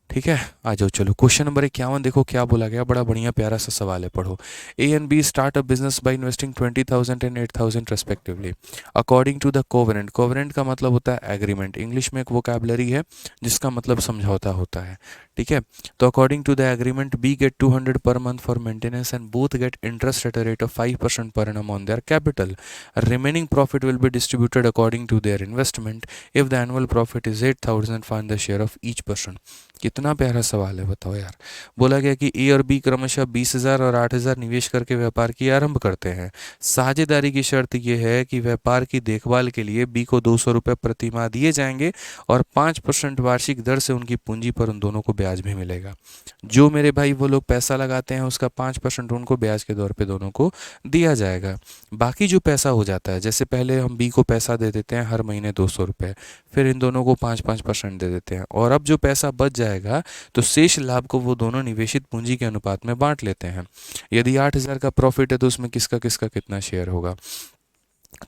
ठीक है, आ जाओ चलो क्वेश्चन नंबर 51 देखो क्या बोला गया, बड़ा बढ़िया प्यारा सा सवाल है, पढ़ो। A and B start a business by investing 20,000 and 8,000 respectively according to the covenant. Covenant का मतलब होता है एग्रीमेंट, इंग्लिश में एक वोकैबुलरी है जिसका मतलब समझौता होता है। ठीक है, तो according to the agreement B get 200 per month for maintenance and both get interest at a rate of 5% per annum on their capital. Remaining profit will be distributed according to their investment. If the annual profit is 8,000 find the share of each person. कितना प्यारा सवाल है बताओ यार। बोला गया कि ए और बी क्रमशः 20,000 और 8,000 निवेश करके व्यापार की आरंभ करते हैं। साझेदारी की शर्त यह है कि व्यापार की देखभाल के लिए बी को 200 रुपये प्रति माह दिए जाएंगे और 5% वार्षिक दर से उनकी पूंजी पर उन दोनों को ब्याज भी मिलेगा। जो मेरे भाई वो लोग पैसा लगाते हैं उसका 5% उनको ब्याज के दौर पे दोनों को दिया जाएगा। बाकी जो पैसा हो जाता है, जैसे पहले हम बी को पैसा दे देते हैं हर महीने 200 रुपये, फिर इन दोनों को 5-5% दे देते हैं, और अब जो पैसा बच जाएगा तो शेष लाभ को वो दोनों निवेशित पूंजी के अनुपात में बांट लेते हैं। यदि 8,000 का प्रॉफिट है तो उसमें किसका किसका कितना शेयर होगा।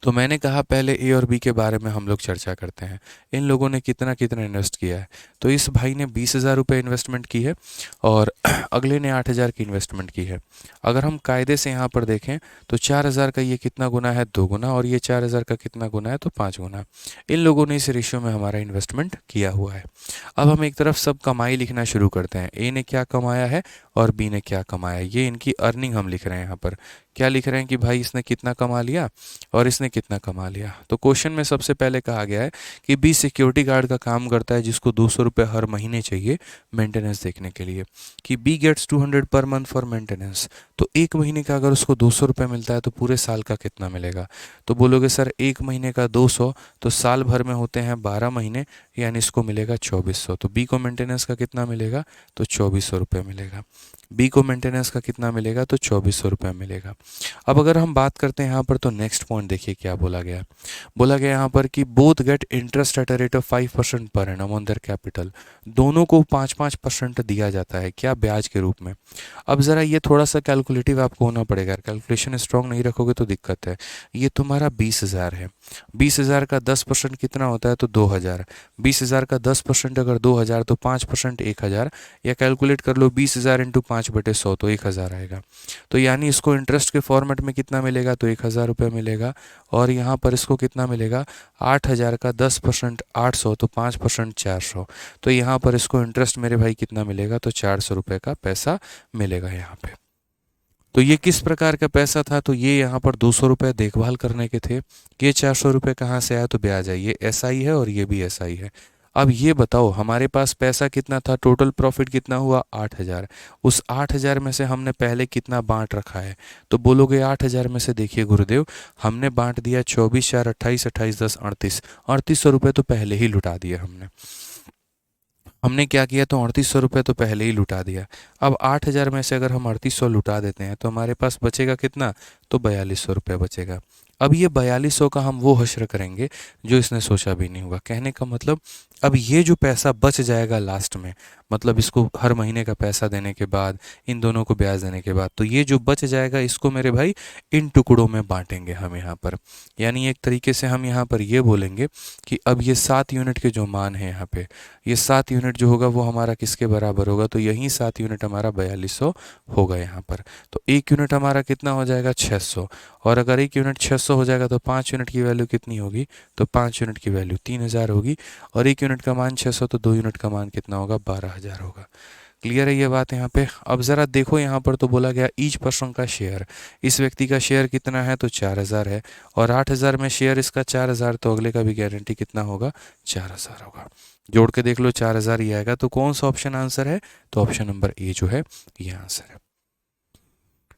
तो मैंने कहा पहले ए और बी के बारे में हम लोग चर्चा करते हैं, इन लोगों ने कितना कितना इन्वेस्ट किया है। तो इस भाई ने 20,000 रुपये इन्वेस्टमेंट की है और अगले ने 8,000 की इन्वेस्टमेंट की है। अगर हम कायदे से यहाँ पर देखें तो 4,000 का ये कितना गुना है, 2 गुना, और ये 4,000 का कितना गुना है, तो 5 गुना। इन लोगों ने इस रेशियो में हमारा इन्वेस्टमेंट किया हुआ है। अब हम एक तरफ सब कमाई लिखना शुरू करते हैं, ए ने क्या कमाया है और बी ने क्या कमाया है, ये इनकी अर्निंग हम लिख रहे हैं। यहाँ पर क्या लिख रहे हैं कि भाई इसने कितना कमा लिया और इसने कितना कमा लिया। तो क्वेश्चन में सबसे पहले कहा गया है कि बी सिक्योरिटी गार्ड का काम करता है जिसको 200 रुपये हर महीने चाहिए मेंटेनेंस देखने के लिए, कि B gets 200 per month for maintenance. तो एक महीने का अगर उसको 200 रुपये मिलता है तो पूरे साल का कितना मिलेगा। तो बोलोगे सर एक महीने का 200, तो साल भर में होते हैं 12 महीने, यानी इसको मिलेगा 2400। तो बी को मेंटेनेंस का कितना मिलेगा, तो 2400 रुपये मिलेगा। बी को मेंटेनेंस का कितना मिलेगा, तो 2400 रुपये मिलेगा। अब अगर हम बात करते हैं यहाँ पर तो नेक्स्ट पॉइंट देखिए क्या बोला गया। बोला गया यहाँ पर कि both get interest at a rate of 5% per annum on their capital. दोनों को 5-5% दिया जाता है, क्या, ब्याज के रूप में। अब ज़रा ये थोड़ा सा कैलकुलेटिव आपको होना पड़ेगा, कैलकुलेशन स्ट्रॉन्ग नहीं रखोगे तो दिक्कत है। ये तुम्हारा 20,000 है, 20,000 का 10% कितना होता है, तो 2,000। 20,000 का 10% अगर 2,000 तो 5% 1,000, या कैलकुलेट कर लो 20,000 इंटू 5/100 तो 1,000 आएगा। तो यानी इसको इंटरेस्ट के फॉर्मेट में कितना मिलेगा, तो 1,000 रुपये मिलेगा। और यहाँ पर इसको कितना मिलेगा, 8,000 का 10% 800 तो 5% 400। तो यहाँ पर इसको इंटरेस्ट मेरे भाई कितना मिलेगा, तो 400 रुपये का पैसा मिलेगा यहाँ पे। तो ये किस प्रकार का पैसा था, तो ये यहाँ पर 200 रुपये देखभाल करने के थे। ये 400 रुपये कहाँ से आया, तो ब्याज है, ये एसआई है और ये भी एसआई है। अब ये बताओ हमारे पास पैसा कितना था, टोटल प्रॉफिट कितना हुआ, 8,000। उस 8,000 में से हमने पहले कितना बांट रखा है, तो बोलोगे 8,000 में से देखिए गुरुदेव हमने बांट दिया 24 4 28 28 10 38, 3800 रुपये तो पहले ही लुटा दिया हमने क्या किया, तो 3800 रुपये तो पहले ही लुटा दिया। अब 8,000 में से अगर हम 3800 लुटा देते हैं तो हमारे पास बचेगा कितना, तो 4,200 रुपये बचेगा। अब ये 4,200 का हम वो हश्र करेंगे जो इसने सोचा भी नहीं हुआ। कहने का मतलब अब ये जो पैसा बच जाएगा लास्ट में, मतलब इसको हर महीने का पैसा देने के बाद, इन दोनों को ब्याज देने के बाद, तो ये जो बच जाएगा इसको मेरे भाई इन टुकड़ों में बांटेंगे हम यहाँ पर। यानी एक तरीके से हम यहाँ पर ये बोलेंगे कि अब ये 7 यूनिट के जो मान है यहाँ पे, ये 7 यूनिट जो होगा वो हमारा किसके बराबर होगा, तो यही 7 यूनिट हमारा 4,200 होगा यहाँ पर। तो 1 यूनिट हमारा कितना हो जाएगा, 600। और अगर 1 यूनिट 600 हो जाएगा तो 5 यूनिट की वैल्यू कितनी होगी, तो 5 यूनिट की वैल्यू 3,000 होगी। और 1 यूनिट का मान 600 तो 2 यूनिट का मान कितना होगा, 12,000 होगा। क्लियर है ये बात यहाँ पे। अब ज़रा देखो यहाँ पर तो बोला गया ईच पर्सन का शेयर, इस व्यक्ति का शेयर कितना है, तो 4,000 है, और 8,000 में शेयर इसका 4,000, तो अगले का भी गारंटी कितना होगा, 4,000 होगा। जोड़ के देख लो 4,000 ही आएगा। तो कौन सा ऑप्शन आंसर है, तो ऑप्शन नंबर ए जो है ये आंसर है।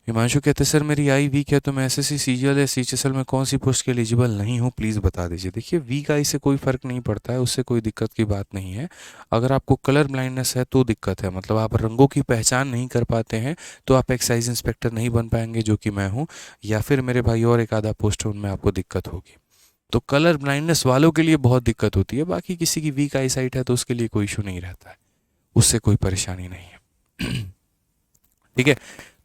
हिमांशु कहते सर मेरी आई वीक है तो मैं एसएससी सीजीएल या सीएचएसएल में कौन सी पोस्ट के एलिजिबल नहीं हूँ, प्लीज़ बता दीजिए। देखिए वीक आई से कोई फ़र्क नहीं पड़ता है, उससे कोई दिक्कत की बात नहीं है। अगर आपको कलर ब्लाइंडनेस है तो दिक्कत है, मतलब आप रंगों की पहचान नहीं कर पाते हैं तो आप एक्साइज इंस्पेक्टर नहीं बन पाएंगे, जो कि मैं हूँ, या फिर मेरे भाई और एक आधा पोस्ट है उनमें आपको दिक्कत होगी। तो कलर ब्लाइंडनेस वालों के लिए बहुत दिक्कत होती है, बाकी किसी की वीक आई साइट है तो उसके लिए कोई इशू नहीं रहता है, उससे कोई परेशानी नहीं है। ठीक है,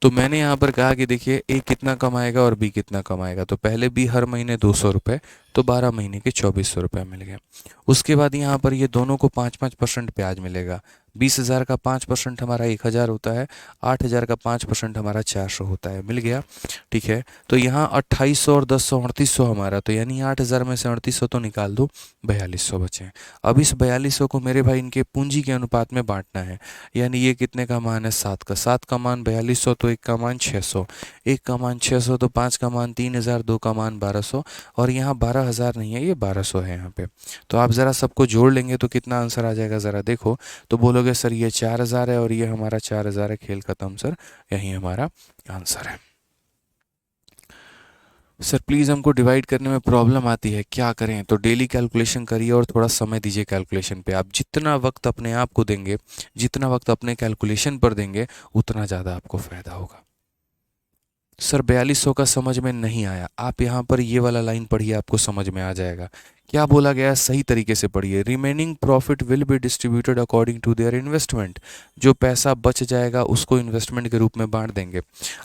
तो मैंने यहाँ पर कहा कि देखिए ए कितना कमाएगा और बी कितना कमाएगा। तो पहले बी हर महीने 200 रुपये, तो 12 महीने के 2,400 रुपये मिल गए। उसके बाद यहाँ पर ये दोनों को 5-5% ब्याज मिलेगा, 20,000 का 5% हमारा 1,000 होता है, 8,000 का 5% हमारा 400 होता है। मिल गया, ठीक है। तो यहाँ 2800 और 1000 3800 हमारा, तो यानी 8,000 में से 3800 तो निकाल दो, 4200 बचे। अब इस 4200 को मेरे भाई इनके पूंजी के अनुपात में बांटना है, यानी ये कितने का मान है, 7 का मान 4200, तो 1 का मान 600, 1 का मान 600, तो 5 का मान 3000, 2 का मान 1200, और यहाँ 12,000 नहीं है, ये 1200 है यहाँ पे। तो आप ज़रा सबको जोड़ लेंगे तो कितना आंसर आ जाएगा, ज़रा देखो। तो बोलोगे सर ये 4,000 है और ये हमारा 4,000 है, खेल खत्म सर, यही हमारा आंसर है। सर प्लीज़ हमको डिवाइड करने में प्रॉब्लम आती है, क्या करें? तो डेली कैलकुलेशन करिए और थोड़ा समय दीजिए कैलकुलेशन पे। आप जितना वक्त अपने आप को देंगे, जितना वक्त अपने कैलकुलेशन पर देंगे, उतना ज़्यादा आपको फ़ायदा होगा। सर 4200 का समझ में नहीं आया, आप यहाँ पर ये वाला लाइन पढ़िए, आपको समझ में आ जाएगा। क्या बोला गया है, सही तरीके से पढ़िए। Remaining profit will be distributed according to their investment. जो पैसा बच जाएगा उसको इन्वेस्टमेंट के रूप में बांट देंगे।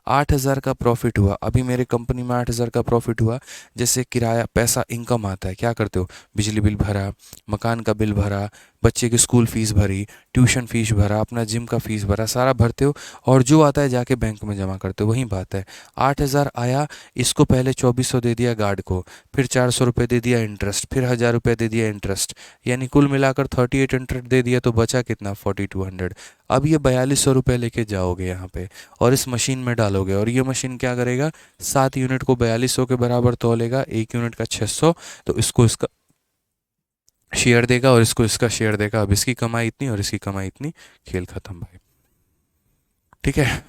8,000 का प्रॉफिट हुआ, अभी मेरे कंपनी में 8,000 का प्रॉफिट हुआ। जैसे किराया पैसा इनकम आता है, क्या करते हो, बिजली बिल भरा, मकान का बिल भरा, बच्चे की स्कूल फीस भरी, ट्यूशन फीस भरा, अपना जिम का फीस भरा, सारा भरते हो, और जो आता है जाके बैंक में जमा करते हो, वही बात है। 8,000 आया, इसको पहले 2400 दे दिया गार्ड को, फिर 400 रुपये दे दिया इंटरेस्ट, फिर 1,000 रुपये दे दिया इंटरेस्ट, यानी कुल मिलाकर 38 इंटरेस्ट दे दिया, तो बचा कितना, 4200। अब ये 4200 रुपये लेके जाओगे यहाँ पे और इस मशीन में डालोगे, और ये मशीन क्या करेगा, 7 यूनिट को 4200 के बराबर तौलेगा, 1 यूनिट का 600, तो इसको इसका शेयर देगा और इसको इसका शेयर देगा। अब इसकी कमाई इतनी और इसकी कमाई इतनी, खेल खत्म भाई, ठीक है।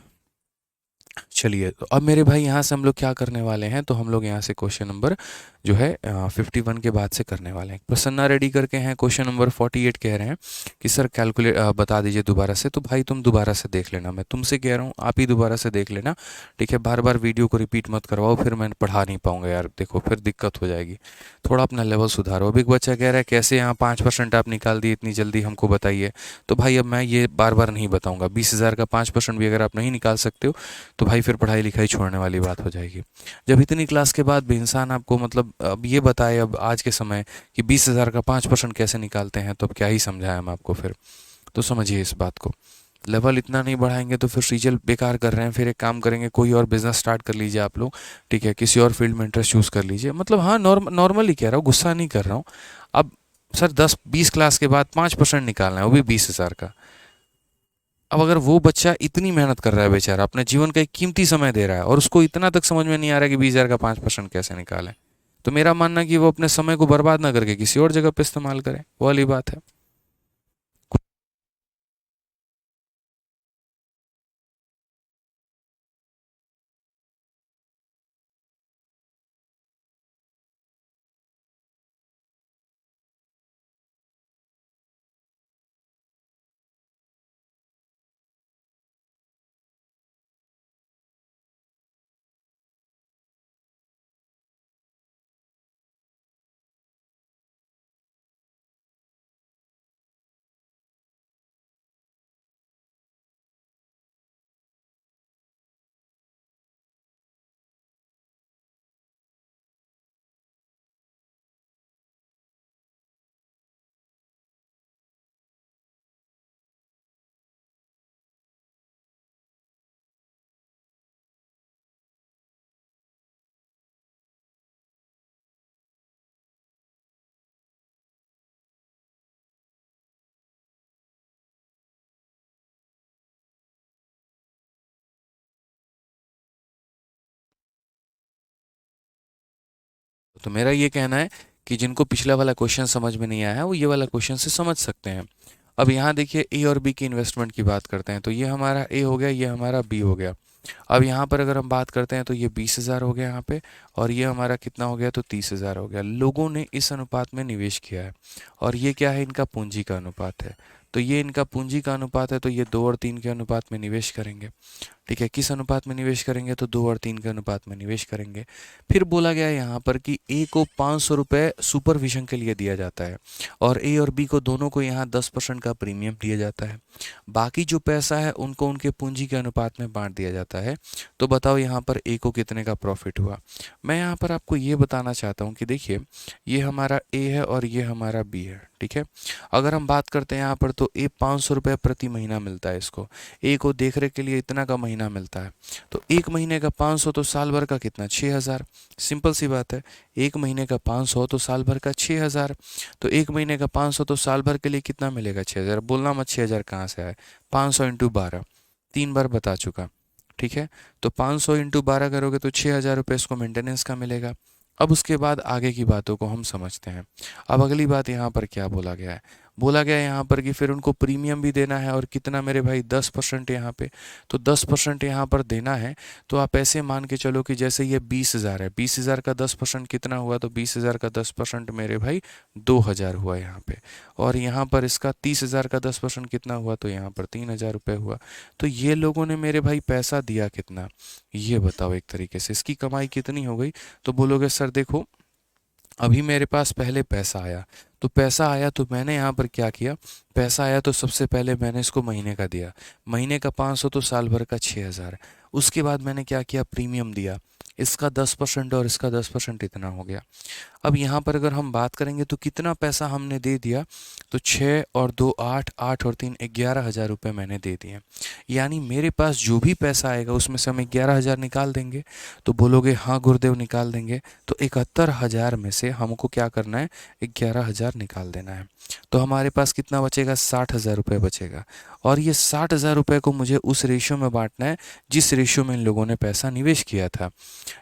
चलिए, तो अब मेरे भाई यहाँ से हम लोग क्या करने वाले हैं, तो हम लोग यहाँ से क्वेश्चन नंबर जो है 51 के बाद से करने वाले हैं। प्रसन्ना रेडी करके हैं, क्वेश्चन नंबर 48 कह रहे हैं कि सर कैलकुलेट बता दीजिए दोबारा से। तो भाई तुम दोबारा से देख लेना, मैं तुमसे कह रहा हूँ, आप ही दोबारा से देख लेना, ठीक है। बार बार वीडियो को रिपीट मत करवाओ, फिर मैं पढ़ा नहीं पाऊंगा यार, देखो फिर दिक्कत हो जाएगी। थोड़ा अपना लेवल सुधारो। अभी एक बच्चा कह रहा है कैसे यहाँ 5% आप निकाल दिए इतनी जल्दी, हमको बताइए। तो भाई अब मैं ये बार बार नहीं बताऊँगा, 20,000 का 5% भी अगर आप नहीं निकाल सकते हो तो भाई फिर पढ़ाई लिखाई छोड़ने वाली बात हो जाएगी। जब इतनी क्लास के बाद भी इंसान आपको मतलब अब ये बताए, अब आज के समय कि 20,000 का 5% कैसे निकालते हैं, तो अब क्या ही समझाएं हम आपको फिर। तो समझिए इस बात को, लेवल इतना नहीं बढ़ाएंगे तो फिर सीजल बेकार कर रहे हैं। फिर एक काम करेंगे, कोई और बिजनेस स्टार्ट कर लीजिए आप लोग, ठीक है, किसी और फील्ड में इंटरेस्ट चूज़ कर लीजिए। मतलब हाँ, नॉर्मली कह रहा हूँ, गुस्सा नहीं कर रहा हूँ। अब सर 10-20 क्लास के बाद 5% निकालना है, वो भी 20,000 का। अब अगर वो बच्चा इतनी मेहनत कर रहा है बेचारा, अपने जीवन का एक कीमती समय दे रहा है, और उसको इतना तक समझ में नहीं आ रहा है कि 20,000 का 5% कैसे निकालें, तो मेरा मानना है कि वो अपने समय को बर्बाद ना करके किसी और जगह पे इस्तेमाल करे, वो वाली बात है। तो मेरा ये कहना है कि जिनको पिछला वाला क्वेश्चन समझ में नहीं आया है, वो ये वाला क्वेश्चन से समझ सकते हैं। अब यहाँ देखिए, ए और बी की इन्वेस्टमेंट की बात करते हैं, तो ये हमारा ए हो गया, ये हमारा बी हो गया। अब यहाँ पर अगर हम बात करते हैं तो ये 20,000 हो गया यहाँ पे, और ये हमारा कितना हो गया, तो 30,000 हो गया। लोगों ने इस अनुपात में निवेश किया है, और ये क्या है, इनका पूंजी का अनुपात है। तो ये इनका पूंजी का अनुपात है, तो ये 2 और 3 के अनुपात में निवेश करेंगे, ठीक है, किस अनुपात में निवेश करेंगे, तो 2 और 3 के अनुपात में निवेश करेंगे। फिर बोला गया है यहाँ पर कि ए को 500 रुपये सुपरविजन के लिए दिया जाता है और ए और बी को दोनों को यहाँ 10% का प्रीमियम दिया जाता है। बाकी जो पैसा है उनको उनके पूंजी के अनुपात में बांट दिया जाता है। तो बताओ यहाँ पर ए को कितने का प्रॉफिट हुआ। मैं यहाँ पर आपको ये बताना चाहता हूँ कि देखिए, ये हमारा ए है और ये हमारा बी है। ठीक है, अगर हम बात करते हैं यहाँ पर, तो ए 500 रुपये प्रति महीना मिलता है इसको, ए को देख रेख के लिए इतना का महीना मिलता है। तो एक महीने का 500 तो साल भर का कितना, 6000। सिंपल सी बात है, एक महीने का 500 तो साल भर का 6000। तो एक महीने का 500 तो साल भर के लिए कितना मिलेगा, 6000। बोलना मत 6000 कहाँ से आए, 500 इंटू 12, 3 बार बता चुका। ठीक है, तो 500 इंटू 12 करोगे तो 6000 रुपये इसको मेंटेनेंस का मिलेगा। अब उसके बाद आगे की बातों को हम समझते हैं। अब अगली बात यहाँ पर क्या बोला गया है, बोला गया है यहाँ पर कि फिर उनको प्रीमियम भी देना है और कितना मेरे भाई, 10% यहाँ पे। तो 10% यहाँ पर देना है। तो आप ऐसे मान के चलो कि जैसे ये 20,000 है, 20,000 का 10% कितना हुआ, तो 20,000 का 10% मेरे भाई 2,000 हुआ यहाँ पे। और यहाँ पर इसका 30,000 का 10% कितना हुआ, तो यहाँ पर 3,000 रुपये हुआ। तो ये लोगों ने मेरे भाई पैसा दिया कितना, ये बताओ एक तरीके से इसकी कमाई कितनी हो गई। तो बोलोगे सर देखो, अभी मेरे पास पहले पैसा आया, तो पैसा आया तो मैंने यहाँ पर क्या किया, पैसा आया तो सबसे पहले मैंने इसको महीने का दिया, महीने का 500 तो साल भर का 6,000। उसके बाद मैंने क्या किया, प्रीमियम दिया, इसका 10% और इसका 10% इतना हो गया। अब यहाँ पर अगर हम बात करेंगे तो कितना पैसा हमने दे दिया, तो 6 और 2 8, 8 और 3 11,000 रुपये मैंने दे दिए। यानी मेरे पास जो भी पैसा आएगा उसमें से हम 11,000 निकाल देंगे। तो बोलोगे हाँ गुरुदेव निकाल देंगे, तो 71,000 में से हमको क्या करना है, 11,000 निकाल देना है। तो हमारे पास कितना बचेगा, 60,000 रुपये बचेगा। और ये 60,000 रुपये को मुझे उस रेशियो में बांटना है जिस रेशियो में इन लोगों ने पैसा निवेश किया था,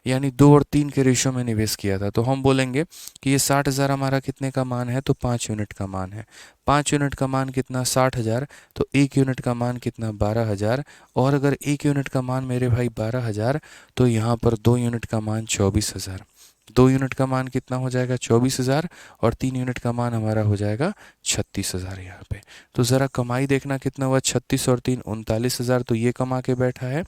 यानी 2 और 3 के रेशियो में निवेश किया था। तो हम बोलेंगे कि ये 60,000 हमारा कितने का मान है, तो 5 यूनिट का मान है। 5 यूनिट का मान कितना, 60,000। तो 1 यूनिट का मान कितना, 12,000। और अगर 1 यूनिट का मान मेरे भाई 12,000, तो यहाँ पर 2 यूनिट का मान 24,000। 2 यूनिट का मान कितना हो जाएगा, 24,000। और 3 यूनिट का मान हमारा हो जाएगा 36,000 यहाँ पे। तो ज़रा कमाई देखना कितना हुआ, 36 और 3 39,000, तो ये कमा के बैठा है।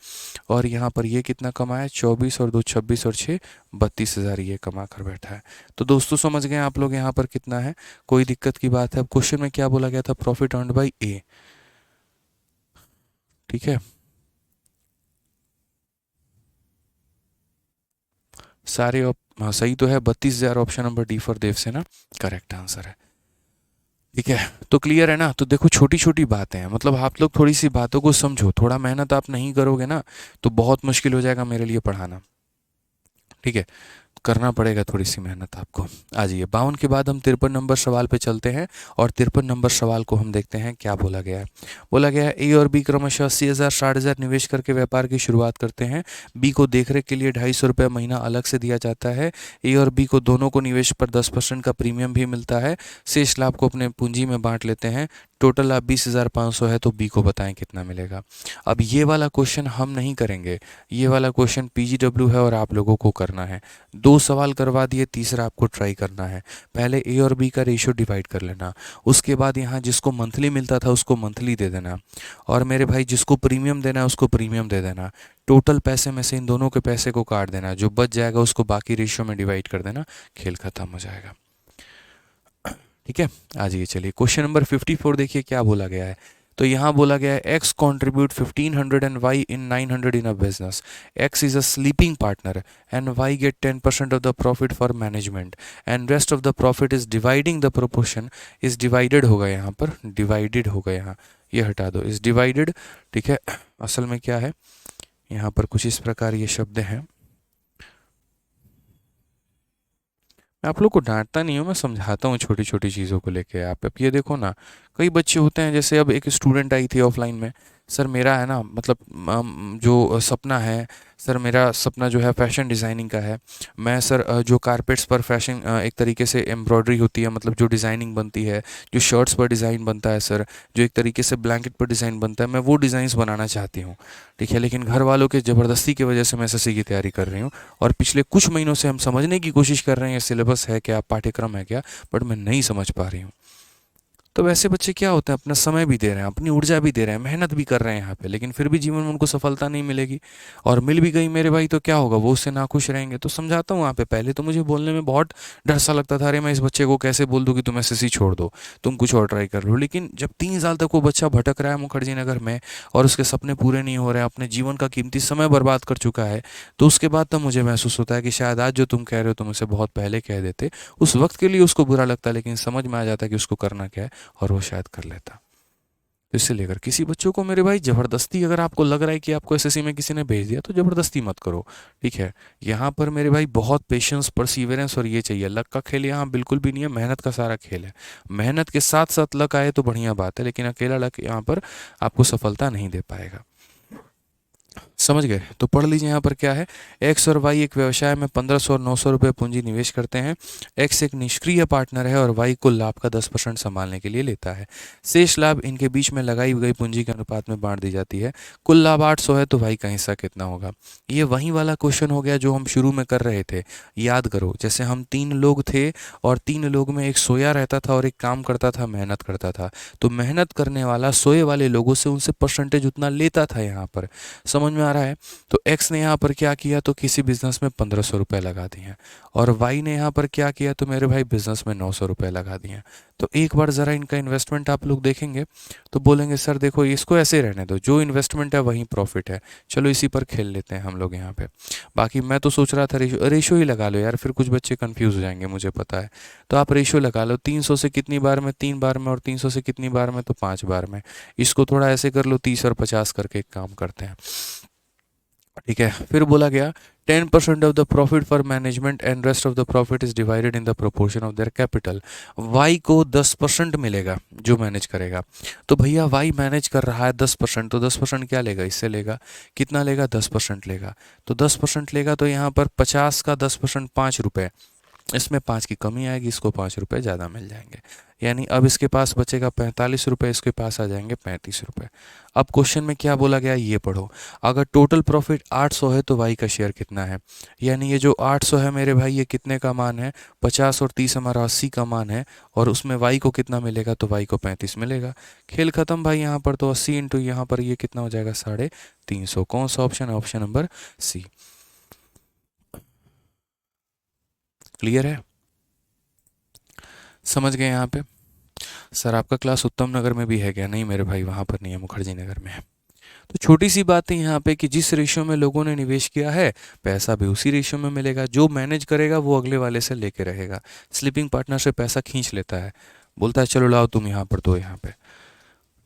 और यहाँ पर ये कितना कमाया, 24 और 2 26 और 6 32,000 ये कमा कर बैठा है। तो दोस्तों समझ गए आप लोग यहाँ पर कितना है, कोई दिक्कत की बात है। अब क्वेश्चन में क्या बोला गया था, प्रॉफिट अर्न्ड बाय ए। ठीक है, सारे हाँ सही तो है, 32,000 ऑप्शन नंबर डी फॉर देव से ना करेक्ट आंसर है। ठीक है, तो क्लियर है ना। तो देखो छोटी छोटी बातें हैं, मतलब आप लोग थोड़ी सी बातों को समझो, थोड़ा मेहनत आप नहीं करोगे ना तो बहुत मुश्किल हो जाएगा मेरे लिए पढ़ाना। ठीक है, करना पड़ेगा थोड़ी सी मेहनत आपको। आ जाइए, 52 के बाद हम 53 नंबर सवाल पे चलते हैं और 53 नंबर सवाल को हम देखते हैं क्या बोला गया है। बोला गया है ए और बी क्रमशः 80,000 60,000 निवेश करके व्यापार की शुरुआत करते हैं। बी को देखरेख के लिए 250 रुपये महीना अलग से दिया जाता है। ए और बी को दोनों को निवेश पर 10% का प्रीमियम भी मिलता है। शेष लाभ को अपने पूंजी में बांट लेते हैं। टोटल लाभ 20,500 है, तो बी को बताएं कितना मिलेगा। अब ये वाला क्वेश्चन हम नहीं करेंगे, ये वाला क्वेश्चन पीजीडब्ल्यू है और आप लोगों को करना है। 2 सवाल करवा दिए, तीसरा आपको ट्राई करना है। पहले ए और बी का रेशियो डिवाइड कर लेना, उसके बाद यहाँ जिसको मंथली मिलता था उसको मंथली दे देना, और मेरे भाई जिसको प्रीमियम देना है उसको प्रीमियम दे देना। टोटल पैसे में से इन दोनों के पैसे को काट देना, जो बच जाएगा उसको बाकी रेशियो में डिवाइड कर देना, खेल खत्म हो जाएगा। ठीक है, आ जाइए चलिए क्वेश्चन नंबर 54 देखिए क्या बोला गया है। तो यहाँ बोला गया है X contribute 1500 and Y in 900 in a business. X is a sleeping partner and Y get 10% of the profit for management and rest of the profit is dividing the proportion. Is divided होगा यहाँ पर, divided होगा यहाँ, ये हटा दो, is divided. ठीक है, असल में क्या है यहाँ पर कुछ इस प्रकार ये शब्द हैं। मैं आप लोग को डांटता नहीं हूँ, मैं समझाता हूँ छोटी छोटी चीज़ों को लेके। आप अब ये देखो ना, कई बच्चे होते हैं, जैसे अब एक स्टूडेंट आई थी ऑफलाइन में, सर मेरा है ना मतलब जो सपना है, सर मेरा सपना जो है फैशन डिज़ाइनिंग का है। मैं सर जो कारपेट्स पर फैशन एक तरीके से एम्ब्रॉयडरी होती है, मतलब जो डिज़ाइनिंग बनती है, जो शर्ट्स पर डिज़ाइन बनता है सर, जो एक तरीके से ब्लैंकेट पर डिज़ाइन बनता है, मैं वो डिज़ाइंस बनाना चाहती हूँ। ठीक है, लेकिन घर वालों के ज़बरदस्ती की वजह से मैं एसएससी की तैयारी कर रही हूँ और पिछले कुछ महीनों से हम समझने की कोशिश कर रहे हैं ये सिलेबस है क्या, पाठ्यक्रम है क्या, बट मैं नहीं समझ पा रही हूँ। तो वैसे बच्चे क्या होते हैं, अपना समय भी दे रहे हैं, अपनी ऊर्जा भी दे रहे हैं, मेहनत भी कर रहे हैं यहाँ पे, लेकिन फिर भी जीवन में उनको सफलता नहीं मिलेगी। और मिल भी गई मेरे भाई तो क्या होगा, वो उससे नाखुश रहेंगे। तो समझाता हूँ वहाँ पे, पहले तो मुझे बोलने में बहुत डर सा लगता था, अरे मैं इस बच्चे को कैसे बोल दूँ कि तुम एसएससी छोड़ दो, तुम कुछ और ट्राई कर लो। लेकिन जब 3 साल तक वो बच्चा भटक रहा है मुखर्जी नगर में और उसके सपने पूरे नहीं हो रहे हैं, अपने जीवन का कीमती समय बर्बाद कर चुका है, तो उसके बाद तब मुझे महसूस होता है कि शायद आज जो तुम कह रहे हो तुम उसे बहुत पहले कह देते। उस वक्त के लिए उसको बुरा लगता, लेकिन समझ में आ जाता कि उसको करना क्या है और वो शायद कर लेता। तो इससे लेकर किसी बच्चों को मेरे भाई ज़बरदस्ती, अगर आपको लग रहा है कि आपको एसएससी में किसी ने भेज दिया तो ज़बरदस्ती मत करो, ठीक है। यहाँ पर मेरे भाई बहुत पेशेंस, परसीवरेंस और ये चाहिए। लक का खेल यहाँ बिल्कुल भी नहीं है, मेहनत का सारा खेल है। मेहनत के साथ साथ लक आए तो बढ़िया बात है, लेकिन अकेला लक यहाँ पर आपको सफलता नहीं दे पाएगा। समझ गए? तो पढ़ लीजिए यहाँ पर क्या है। एक्स और वाई एक व्यवसाय में 1500 और 900 रुपये पूंजी निवेश करते हैं। एक्स एक निष्क्रिय पार्टनर है और वाई कुल लाभ का 10% संभालने के लिए लेता है। शेष लाभ इनके बीच में लगाई गई पूंजी के अनुपात में बांट दी जाती है। कुल लाभ 800 है तो वाई का हिस्सा कितना होगा? ये वही वाला क्वेश्चन हो गया जो हम शुरू में कर रहे थे। याद करो, जैसे हम 3 लोग थे और 3 लोग में एक सोया रहता था और एक काम करता था, मेहनत करता था। तो मेहनत करने वाला सोए वाले लोगों से उनसे परसेंटेज उतना लेता था यहाँ पर। समझ में आ रहा है? तो एक्स ने यहाँ पर क्या किया, तो किसी बिजनेस में 1500 रुपये लगा दिए हैं। और वाई ने यहाँ पर क्या किया, तो मेरे भाई बिजनेस में 900 रुपये लगा दिए हैं। तो एक बार ज़रा इनका इन्वेस्टमेंट आप लोग देखेंगे तो बोलेंगे सर देखो इसको ऐसे रहने दो, जो इन्वेस्टमेंट है वहीं प्रॉफिट है, चलो इसी पर खेल लेते हैं हम लोग यहाँ पे। बाकी मैं तो सोच रहा था रेशो ही लगा लो यार, फिर कुछ बच्चे कंफ्यूज हो जाएंगे मुझे पता है। तो आप रेशो लगा लो, 300 से कितनी बार में, 3 बार में, और 300 से कितनी बार में, तो 5 बार में। इसको थोड़ा ऐसे कर लो, 30 और 50 करके एक काम करते हैं, ठीक है। फिर बोला गया 10% of the profit for management and rest of the profit is divided in the proportion of their capital. Y को 10% मिलेगा जो मैनेज करेगा। तो भैया वाई मैनेज कर रहा है 10%, तो 10% क्या लेगा, इससे लेगा। कितना लेगा, 10% लेगा। तो 10% लेगा तो यहाँ पर 50 का 10% 5 रुपये, इसमें 5 की कमी आएगी, इसको 5 रुपये ज़्यादा मिल जाएंगे। यानी अब इसके पास बचेगा 45 रुपये, इसके पास आ जाएंगे 35 रुपये। अब क्वेश्चन में क्या बोला गया ये पढ़ो। अगर टोटल प्रॉफिट 800 है तो वाई का शेयर कितना है? यानी ये जो 800 है मेरे भाई ये कितने का मान है, 50 और 30 हमारा 80 का मान है। और उसमें वाई को कितना मिलेगा, तो वाई को 35 मिलेगा। खेल खत्म भाई। यहाँ पर तो 80 इंटू यहाँ पर ये कितना हो जाएगा, 350। कौन सा ऑप्शन है, ऑप्शन नंबर सी। क्लियर है? समझ गए यहाँ पे? सर आपका क्लास उत्तम नगर में भी है क्या? नहीं मेरे भाई, वहाँ पर नहीं है, मुखर्जी नगर में है। तो छोटी सी बात है यहाँ पे कि जिस रेशियो में लोगों ने निवेश किया है पैसा भी उसी रेशियो में मिलेगा। जो मैनेज करेगा वो अगले वाले से लेके रहेगा। स्लीपिंग पार्टनर से पैसा खींच लेता है, बोलता है चलो लाओ तुम यहाँ पर दो यहाँ पे,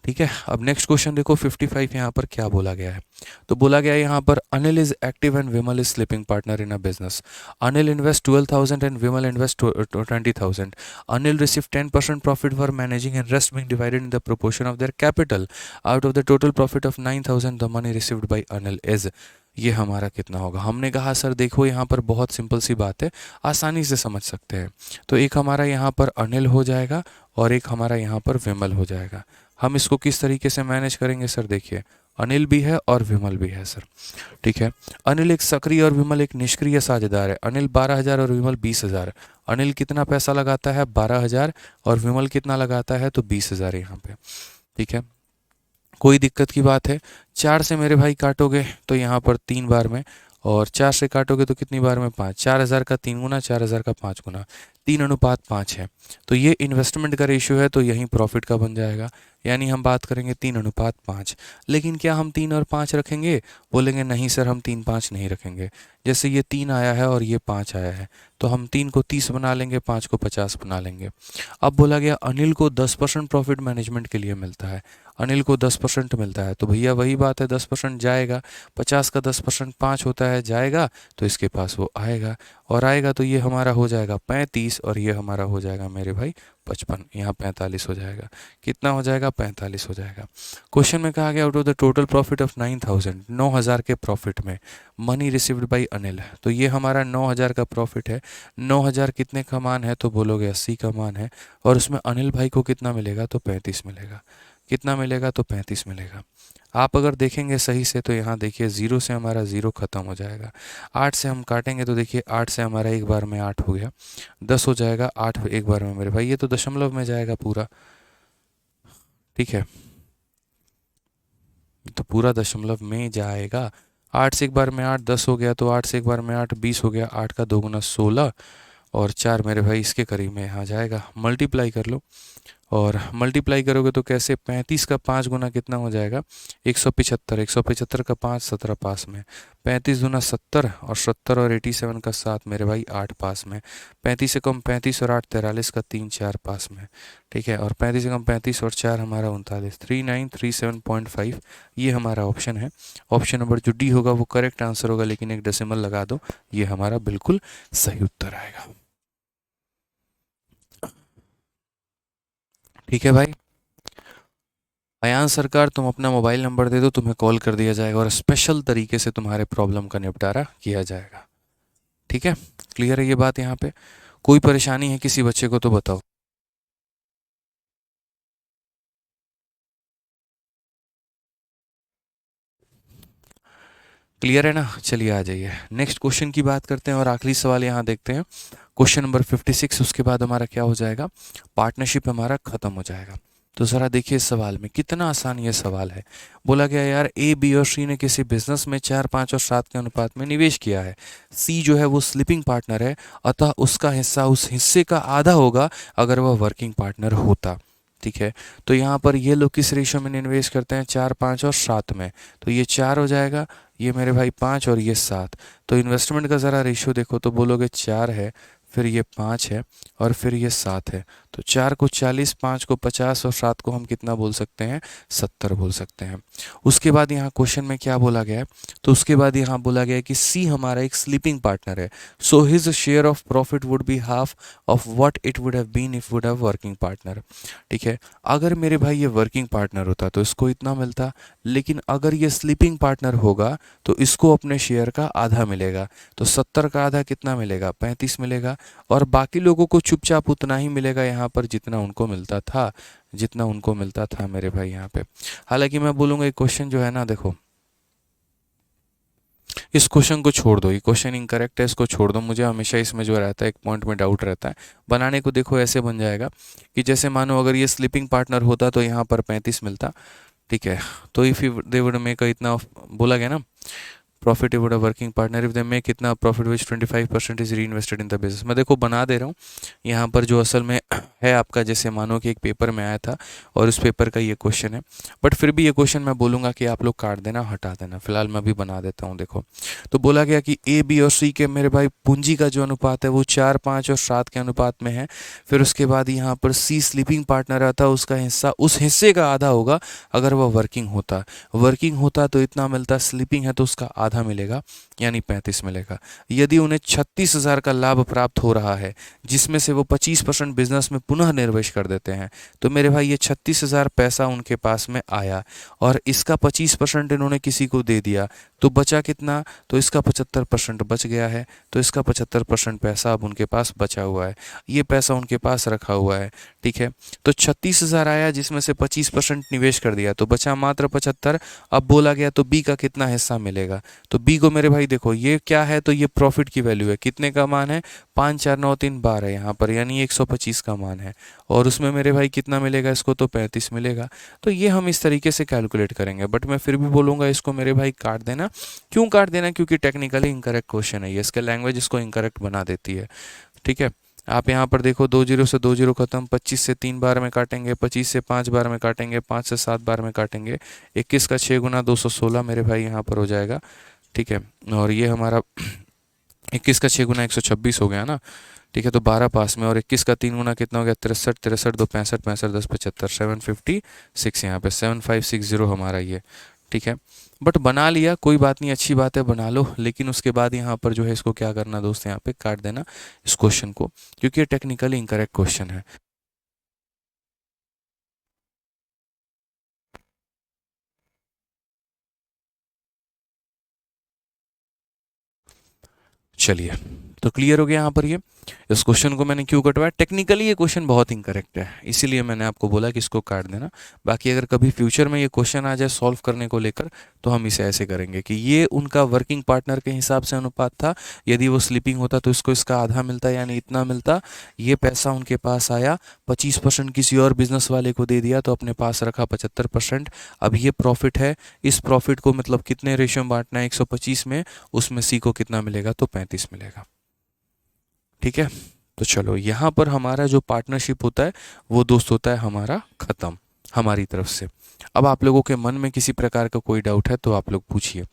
ठीक है। अब नेक्स्ट क्वेश्चन देखो 55 यहाँ पर क्या बोला गया है। तो बोला गया है यहाँ पर Anil is active and Vimal is sleeping partner in a business. Anil invest 12,000 and Vimal invest 20,000। Anil receive 10% profit for managing and rest being divided in the proportion of their capital. Out of the total profit of 9,000 the money received by Anil is. ये हमारा कितना होगा? हमने कहा sir देखो यहाँ पर बहुत सिंपल सी बात है, आसानी से समझ सकते हैं। तो एक हमारा यहाँ पर अनिल हो जाएगा और एक हमारा यहाँ पर विमल हो जाएगा। हम इसको किस तरीके से मैनेज करेंगे सर, देखिए अनिल भी है और विमल भी है सर, ठीक है। अनिल एक सक्रिय और विमल एक निष्क्रिय साझेदार है। अनिल 12,000 और विमल 20,000। अनिल कितना पैसा लगाता है, 12,000, और विमल कितना लगाता है, तो 20,000 यहाँ पे, ठीक है। कोई दिक्कत की बात है? 4 से मेरे भाई काटोगे तो यहाँ पर 3 बार में, और 4 से काटोगे तो कितनी बार में, 5। 4,000 का 3 गुना, 4,000 का 5 गुना, 3:5 है। तो ये इन्वेस्टमेंट का रेशियो है, तो यहीं प्रॉफिट का बन जाएगा। यानी हम बात करेंगे 3:5। लेकिन क्या हम 3 और 5 रखेंगे? बोलेंगे नहीं सर हम 3 5 नहीं रखेंगे। जैसे ये 3 आया है और ये 5 आया है, तो हम 3 को 30 बना लेंगे, 5 को 50 बना लेंगे। अब बोला गया अनिल को 10% प्रॉफिट मैनेजमेंट के लिए मिलता है। अनिल को 10% मिलता है, तो भैया वही बात है, 10% जाएगा। 50 का 10% 5 होता है, जाएगा तो इसके पास वो आएगा, और आएगा तो ये हमारा हो जाएगा 35, और ये हमारा हो जाएगा मेरे भाई 55। यहाँ 45 हो जाएगा। कितना हो जाएगा, 45 हो जाएगा। क्वेश्चन में कहा गया out of the total profit of 9,000, 9,000 के प्रॉफिट में मनी रिसीव्ड बाई अनिल है। तो ये हमारा 9,000 का प्रॉफिट है। 9,000 कितने का मान है, तो बोलोगे 80 का मान है, और उसमें अनिल भाई को कितना मिलेगा, तो 35 मिलेगा। कितना मिलेगा, तो 35 मिलेगा। आप अगर देखेंगे सही से तो यहाँ देखिए 0 से हमारा 0 खत्म हो जाएगा। 8 से हम काटेंगे तो देखिए 8 से हमारा एक बार में 8 हो गया, 10 हो जाएगा। 8 एक बार में मेरे भाई, ये तो दशमलव में जाएगा पूरा, ठीक है, तो पूरा दशमलव में जाएगा। 8 से एक बार में 8 10 हो गया, तो 8 से एक बार में 8 20 हो गया, 8 का 2 गुना 16 और 4 मेरे भाई इसके करीब में यहाँ जाएगा। मल्टीप्लाई कर लो, और मल्टीप्लाई करोगे तो कैसे, 35 का 5 गुना कितना हो जाएगा, 175, 175 का 5 17 पास में, 35 गुना 70 और 70 और 87 का 7 मेरे भाई 8 पास में, 35 से कम 35 और 8 43 का 3 4 पास में। ठीक है, और 35 से कम 35 और 4 हमारा 39, 3937.5 ये हमारा ऑप्शन है। ऑप्शन नंबर जो डी होगा वो करेक्ट आंसर होगा, लेकिन एक डेसिमल लगा दो, ये हमारा बिल्कुल सही उत्तर आएगा। ठीक है भाई, अयान सरकार तुम अपना मोबाइल नंबर दे दो, तुम्हें कॉल कर दिया जाएगा और स्पेशल तरीके से तुम्हारे प्रॉब्लम का निपटारा किया जाएगा। ठीक है, क्लियर है ये बात? यहाँ पे कोई परेशानी है किसी बच्चे को तो बताओ। क्लियर है ना? चलिए आ जाइए, नेक्स्ट क्वेश्चन की बात करते हैं और आखिरी सवाल यहाँ देखते हैं, क्वेश्चन नंबर 56। उसके बाद हमारा क्या हो जाएगा, पार्टनरशिप हमारा खत्म हो जाएगा। तो ज़रा देखिए इस सवाल में, कितना आसान ये सवाल है। बोला गया यार ए बी और सी ने किसी बिजनेस में 4 5 और 7 के अनुपात में निवेश किया है। सी जो है वो स्लीपिंग पार्टनर है, अतः उसका हिस्सा उस हिस्से का आधा होगा अगर वह वर्किंग पार्टनर होता। ठीक है, तो यहाँ पर ये लोग किस रेशो में इन्वेस्ट करते हैं, 4 5 और 7 में। तो ये 4 हो जाएगा, ये मेरे भाई 5 और ये 7। तो इन्वेस्टमेंट का ज़रा रेशियो देखो तो बोलोगे 4 है, फिर ये 5 है और फिर ये 7 है। तो 4 को 40, 5 को 50 और 7 को हम कितना बोल सकते हैं, 70 बोल सकते हैं। उसके बाद यहाँ क्वेश्चन में क्या बोला गया है, तो उसके बाद यहाँ बोला गया है कि सी हमारा एक स्लीपिंग पार्टनर है, so his share of profit would be half of what it would have been if would have working partner. ठीक है, अगर मेरे भाई ये वर्किंग पार्टनर होता तो इसको इतना मिलता, लेकिन अगर ये स्लीपिंग पार्टनर होगा तो इसको अपने शेयर का आधा मिलेगा। तो 70 का आधा कितना मिलेगा, 35 मिलेगा, और बाकी लोगों को चुपचाप उतना ही मिलेगा यहाँ पर जितना उनको मिलता था, जितना उनको मिलता था मेरे भाई यहाँ पे। हालांकि मैं बोलूँगा ये क्वेश्चन जो है ना, देखो इस क्वेश्चन को छोड़ दो, ये क्वेश्चन इनकरेक्ट है, इसको छोड़ दो। मुझे हमेशा इसमें जो रहता है एक पॉइंट में डाउट रहता है। बनाने को देखो ऐसे बन जाएगा कि जैसे मानो अगर ये स्लीपिंग पार्टनर होता तो यहाँ पर 35 मिलता। ठीक है, तो इफ़ दे वुड मेक इतना, बोला गया ना, profit would working partner if they make कितना profit which 25% is reinvested in the business. मैं देखो बना दे रहा हूँ यहाँ पर, जो असल में है आपका, जैसे मानो कि एक पेपर में आया था और उस पेपर का ये क्वेश्चन है, बट फिर भी ये क्वेश्चन मैं बोलूँगा कि आप लोग काट देना, हटा देना। फिलहाल मैं भी बना देता हूँ। देखो, तो बोला गया कि ए बी और सी के मेरे भाई पूंजी का जो अनुपात है वो 4 5 और 7 के अनुपात में है। फिर उसके बाद यहाँ पर सी स्लीपिंग पार्टनर आता, उसका हिस्सा उस हिस्से का आधा होगा अगर वह वर्किंग होता। वर्किंग होता तो इतना मिलता, स्लीपिंग है तो उसका आधा मिलेगा यानी 35 मिलेगा। यदि उन्हें 36,000 का लाभ प्राप्त हो रहा है जिसमें से वो 25% बिजनेस में पुनः निवेश कर देते हैं, तो मेरे भाई ये 36,000 पैसा उनके पास में आया और इसका 25% इन्होंने किसी को दे दिया, तो बचा कितना, तो इसका 75% बच गया है। तो इसका 75% पैसा अब उनके पास बचा हुआ है, ये पैसा उनके पास रखा हुआ है। ठीक है, तो 36,000 आया जिसमें से 25% निवेश कर दिया, तो बचा मात्र 75। अब बोला गया तो बी का कितना हिस्सा मिलेगा, तो बी को मेरे भाई देखो ये क्या है, तो ये प्रॉफिट की वैल्यू है, कितने का मान है, 5 4 9 3 12 यहाँ पर, यानी 125 का मान है। और उसमें मेरे भाई कितना मिलेगा इसको, तो 35 मिलेगा। तो ये हम इस तरीके से कैलकुलेट करेंगे, बट मैं फिर भी बोलूँगा इसको मेरे भाई काट देना। क्यों काट देना, क्योंकि टेक्निकली इनकरेक्ट क्वेश्चन है ये, इसका लैंग्वेज इसको इनकरेक्ट बना देती है। ठीक है, आप यहाँ पर देखो 2 जीरो से 2 जीरो खत्म, 25 से 3 बार में काटेंगे, 25 से 5 बार में काटेंगे, 5 से 7 बार में काटेंगे, 21 का 6 गुना 216 मेरे भाई यहाँ पर हो जाएगा। ठीक है, और ये हमारा 21 का 6 गुना 126 हो गया ना। ठीक है, तो 12 पास में, और 21 का 3 गुना कितना हो गया, 63, 63 2 65, 65 10 75, 756 यहाँ पे 7560 हमारा ये। ठीक है, बट बना लिया, कोई बात नहीं, अच्छी बात है, बना लो। लेकिन उसके बाद यहाँ पर जो है इसको क्या करना दोस्त, यहाँ पे काट देना इस क्वेश्चन को, क्योंकि ये टेक्निकली इनकरेक्ट क्वेश्चन है। चलिए, तो क्लियर हो गया यहाँ पर ये। इस क्वेश्चन को मैंने क्यों कटवाया, टेक्निकली ये क्वेश्चन बहुत इनकरेक्ट है, इसीलिए मैंने आपको बोला कि इसको काट देना। बाकी अगर कभी फ्यूचर में ये क्वेश्चन आ जाए सॉल्व करने को लेकर, तो हम इसे ऐसे करेंगे कि ये उनका वर्किंग पार्टनर के हिसाब से अनुपात था, यदि वो स्लीपिंग होता तो इसको इसका आधा मिलता, यानी इतना मिलता। ये पैसा उनके पास आया, 25% किसी और बिजनेस वाले को दे दिया, तो अपने पास रखा 75%। अब ये प्रॉफिट है, इस प्रॉफिट को मतलब कितने रेशियो में बांटना है, 125 में, उसमें सी को कितना मिलेगा, तो 35 मिलेगा। ठीक है, तो चलो यहाँ पर हमारा जो पार्टनरशिप होता है वो दोस्त होता है हमारा ख़त्म, हमारी तरफ से। अब आप लोगों के मन में किसी प्रकार का कोई डाउट है तो आप लोग पूछिए।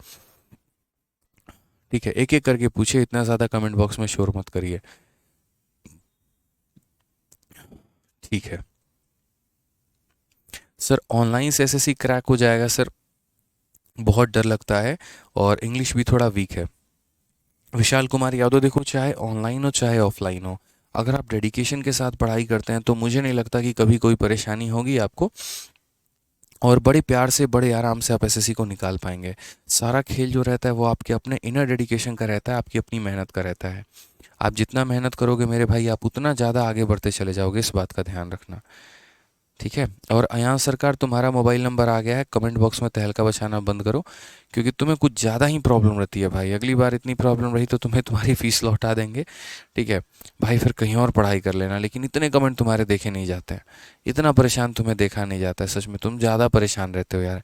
ठीक है, एक एक करके पूछिए, इतना ज़्यादा कमेंट बॉक्स में शोर मत करिए। ठीक है सर, ऑनलाइन से एसएससी क्रैक हो जाएगा सर, बहुत डर लगता है, और इंग्लिश भी थोड़ा वीक है। विशाल कुमार यादव, देखो चाहे ऑनलाइन हो चाहे ऑफलाइन हो, अगर आप डेडिकेशन के साथ पढ़ाई करते हैं तो मुझे नहीं लगता कि कभी कोई परेशानी होगी आपको, और बड़े प्यार से बड़े आराम से आप एसएससी को निकाल पाएंगे। सारा खेल जो रहता है वो आपके अपने इनर डेडिकेशन का रहता है, आपकी अपनी मेहनत का रहता है। आप जितना मेहनत करोगे मेरे भाई, आप उतना ज़्यादा आगे बढ़ते चले जाओगे, इस बात का ध्यान रखना। ठीक है, और अयान सरकार, तुम्हारा मोबाइल नंबर आ गया है, कमेंट बॉक्स में तहलका बचाना बंद करो, क्योंकि तुम्हें कुछ ज़्यादा ही प्रॉब्लम रहती है भाई। अगली बार इतनी प्रॉब्लम रही तो तुम्हें तुम्हारी फीस लौटा देंगे। ठीक है भाई, फिर कहीं और पढ़ाई कर लेना, लेकिन इतने कमेंट तुम्हारे देखे नहीं जाते हैं, इतना परेशान तुम्हें देखा नहीं जाता है। सच में तुम ज़्यादा परेशान रहते हो यार।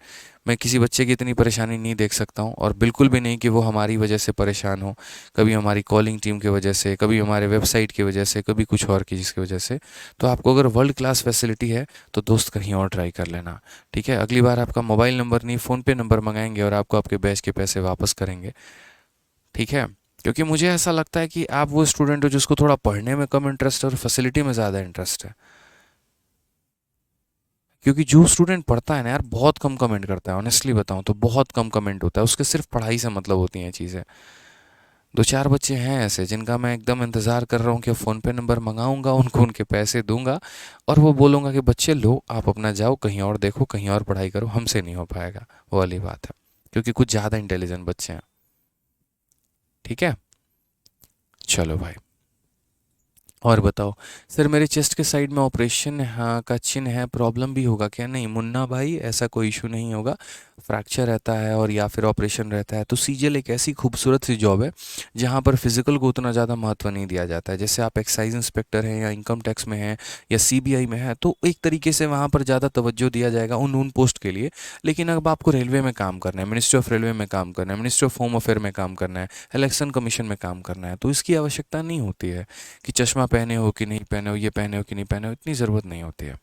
मैं किसी बच्चे की इतनी परेशानी नहीं देख सकता हूँ, और बिल्कुल भी नहीं कि वो हमारी वजह से परेशान हो, कभी हमारी कॉलिंग टीम की वजह से, कभी हमारे वेबसाइट की वजह से, कभी कुछ और की जिसकी वजह से। तो आपको अगर वर्ल्ड क्लास फैसिलिटी है तो दोस्त कहीं और ट्राई कर लेना। ठीक है, अगली बार आपका मोबाइल नंबर नहीं, फ़ोनपे नंबर मंगाएंगे और आपको आपके बैच के पैसे वापस करेंगे। ठीक है, क्योंकि मुझे ऐसा लगता है कि आप वो स्टूडेंट हो जिसको थोड़ा पढ़ने में कम इंटरेस्ट है और फैसिलिटी में ज़्यादा इंटरेस्ट है। क्योंकि जो स्टूडेंट पढ़ता है ना यार, बहुत कम कमेंट करता है, ऑनेस्टली बताऊं तो बहुत कम कमेंट होता है, उसके सिर्फ पढ़ाई से मतलब होती हैं चीज़ें। दो चार बच्चे हैं ऐसे जिनका मैं एकदम इंतज़ार कर रहा हूँ कि फ़ोन पे नंबर मंगाऊंगा, उनको उनके पैसे दूंगा, और वो बोलूँगा कि बच्चे लो, आप अपना जाओ कहीं और देखो, कहीं और पढ़ाई करो, हमसे नहीं हो पाएगा। वो वाली बात है, क्योंकि कुछ ज़्यादा इंटेलिजेंट बच्चे हैं। ठीक है, चलो भाई, और बताओ सर, मेरे चेस्ट के साइड में ऑपरेशन हाँ का चिन्ह है, प्रॉब्लम भी होगा क्या? नहीं मुन्ना भाई, ऐसा कोई इशू नहीं होगा। फ्रैक्चर रहता है और या फिर ऑपरेशन रहता है तो सीजीएल एक ऐसी खूबसूरत सी जॉब है जहाँ पर फिजिकल को उतना ज़्यादा महत्व नहीं दिया जाता है। जैसे आप एक्साइज इंस्पेक्टर हैं या इनकम टैक्स में हैं या सीबीआई में हैं, तो एक तरीके से वहाँ पर ज़्यादा तवज्जो दिया जाएगा उन पोस्ट के लिए। लेकिन अब आपको रेलवे में काम करना है, मिनिस्ट्री ऑफ रेलवे में काम करना है, मिनिस्ट्री ऑफ होम अफेयर में काम करना है, इलेक्शन कमीशन में काम करना है, तो इसकी आवश्यकता नहीं होती है कि चश्मा पहने हो कि नहीं पहने हो, ये पहने हो कि नहीं पहने हो, इतनी ज़रूरत नहीं होती है।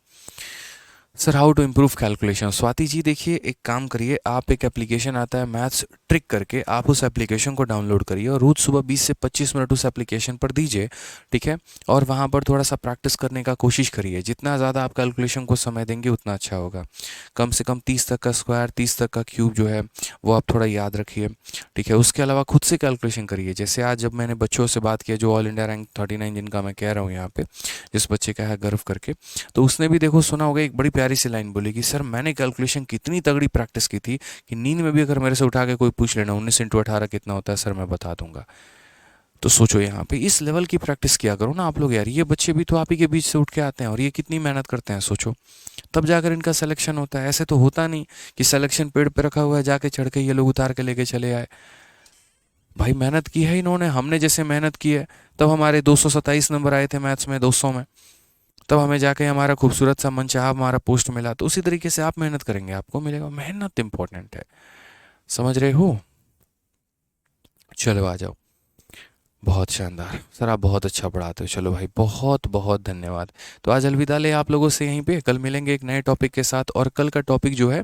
Sir how to improve calculation, Swati ji देखिए एक काम करिए, आप एक एप्लीकेशन आता है मैथ्स ट्रिक करके, आप उस एप्लीकेशन को डाउनलोड करिए और रोज़ सुबह 20 से 25 मिनट उस एप्लीकेशन पर दीजिए। ठीक है, और वहाँ पर थोड़ा सा प्रैक्टिस करने का कोशिश करिए, जितना ज़्यादा आप कैलकुलेशन को समय देंगे उतना अच्छा होगा। कम से कम 30 तक का स्क्वायर, 30 तक का क्यूब जो है वो आप थोड़ा याद रखिए। ठीक है, उसके अलावा खुद से कैलकुलेशन करिए। जैसे आज जब मैंने बच्चों से बात किया जो ऑल इंडिया रैंक 39 जिनका मैं कह रहा हूँ यहाँ पे, जिस बच्चे का है गर्व करके, तो उसने भी देखो सुना होगा, एक बड़ी प्यारी सी लाइन बोली कि सर मैंने कैलकुलेशन कितनी तगड़ी प्रैक्टिस की थी कि नींद में भी अगर मेरे से उठा के कोई पूछ लेना 19 × 18 कितना होता है सर, मैं बता दूंगा। तो सोचो यहाँ पे इस लेवल की प्रैक्टिस किया करो ना आप लोग यार, ये बच्चे भी तो आप ही के बीच से उठ के आते हैं और ये कितनी मेहनत करते हैं, सोचो तब जाकर इनका सिलेक्शन होता है। ऐसे तो होता नहीं कि सिलेक्शन पेड़ पे रखा हुआ है, जाके चढ़ के ये लोग उतार के लेके चले आए। भाई मेहनत की है इन्होंने, हमने जैसे मेहनत की है, तब हमारे 227 नंबर आए थे मैथ्स में 200 में, तब हमें जाके हमारा खूबसूरत सा मनचाहा हमारा पोस्ट मिला। तो उसी तरीके से आप मेहनत करेंगे आपको मिलेगा, मेहनत इंपॉर्टेंट है, समझ रहे हो? चलो आ जाओ, बहुत शानदार सर, आप बहुत अच्छा पढ़ाते हो। चलो भाई, बहुत बहुत धन्यवाद। तो आज अलविदा ले आप लोगों से यहीं पे, कल मिलेंगे एक नए टॉपिक के साथ, और कल का टॉपिक जो है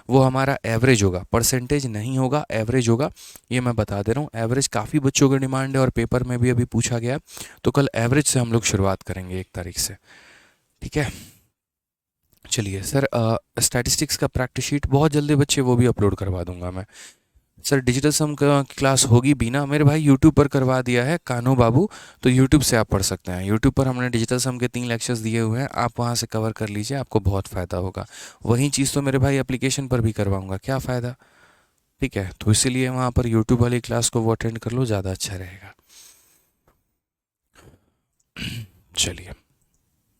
वो हमारा एवरेज होगा, परसेंटेज नहीं होगा, एवरेज होगा, ये मैं बता दे रहा हूँ। एवरेज काफ़ी बच्चों की डिमांड है और पेपर में भी अभी पूछा गया, तो कल एवरेज से हम लोग शुरुआत करेंगे 1 तारीख से। ठीक है, चलिए सर, स्टैटिस्टिक्स का प्रैक्टिस शीट बहुत जल्दी बच्चे वो भी अपलोड करवा दूंगा मैं। सर डिजिटल सम का क्लास होगी भी ना मेरे भाई, यूट्यूब पर करवा दिया है कान्हो बाबू, तो यूट्यूब से आप पढ़ सकते हैं। यूट्यूब पर हमने डिजिटल सम के 3 लेक्चर्स दिए हुए हैं, आप वहाँ से कवर कर लीजिए, आपको बहुत फ़ायदा होगा। वही चीज़ तो मेरे भाई एप्लीकेशन पर भी करवाऊँगा, क्या फ़ायदा। ठीक है, तो इसीलिए वहाँ पर यूट्यूब वाली क्लास को वो अटेंड कर लो, ज़्यादा अच्छा रहेगा। चलिए,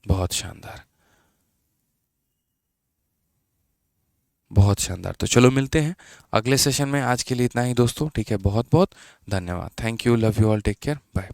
बहुत शानदार, बहुत शानदार। तो चलो मिलते हैं अगले सेशन में। आज के लिए इतना ही दोस्तों, ठीक है? बहुत बहुत धन्यवाद। Thank you, love you all, take care, bye.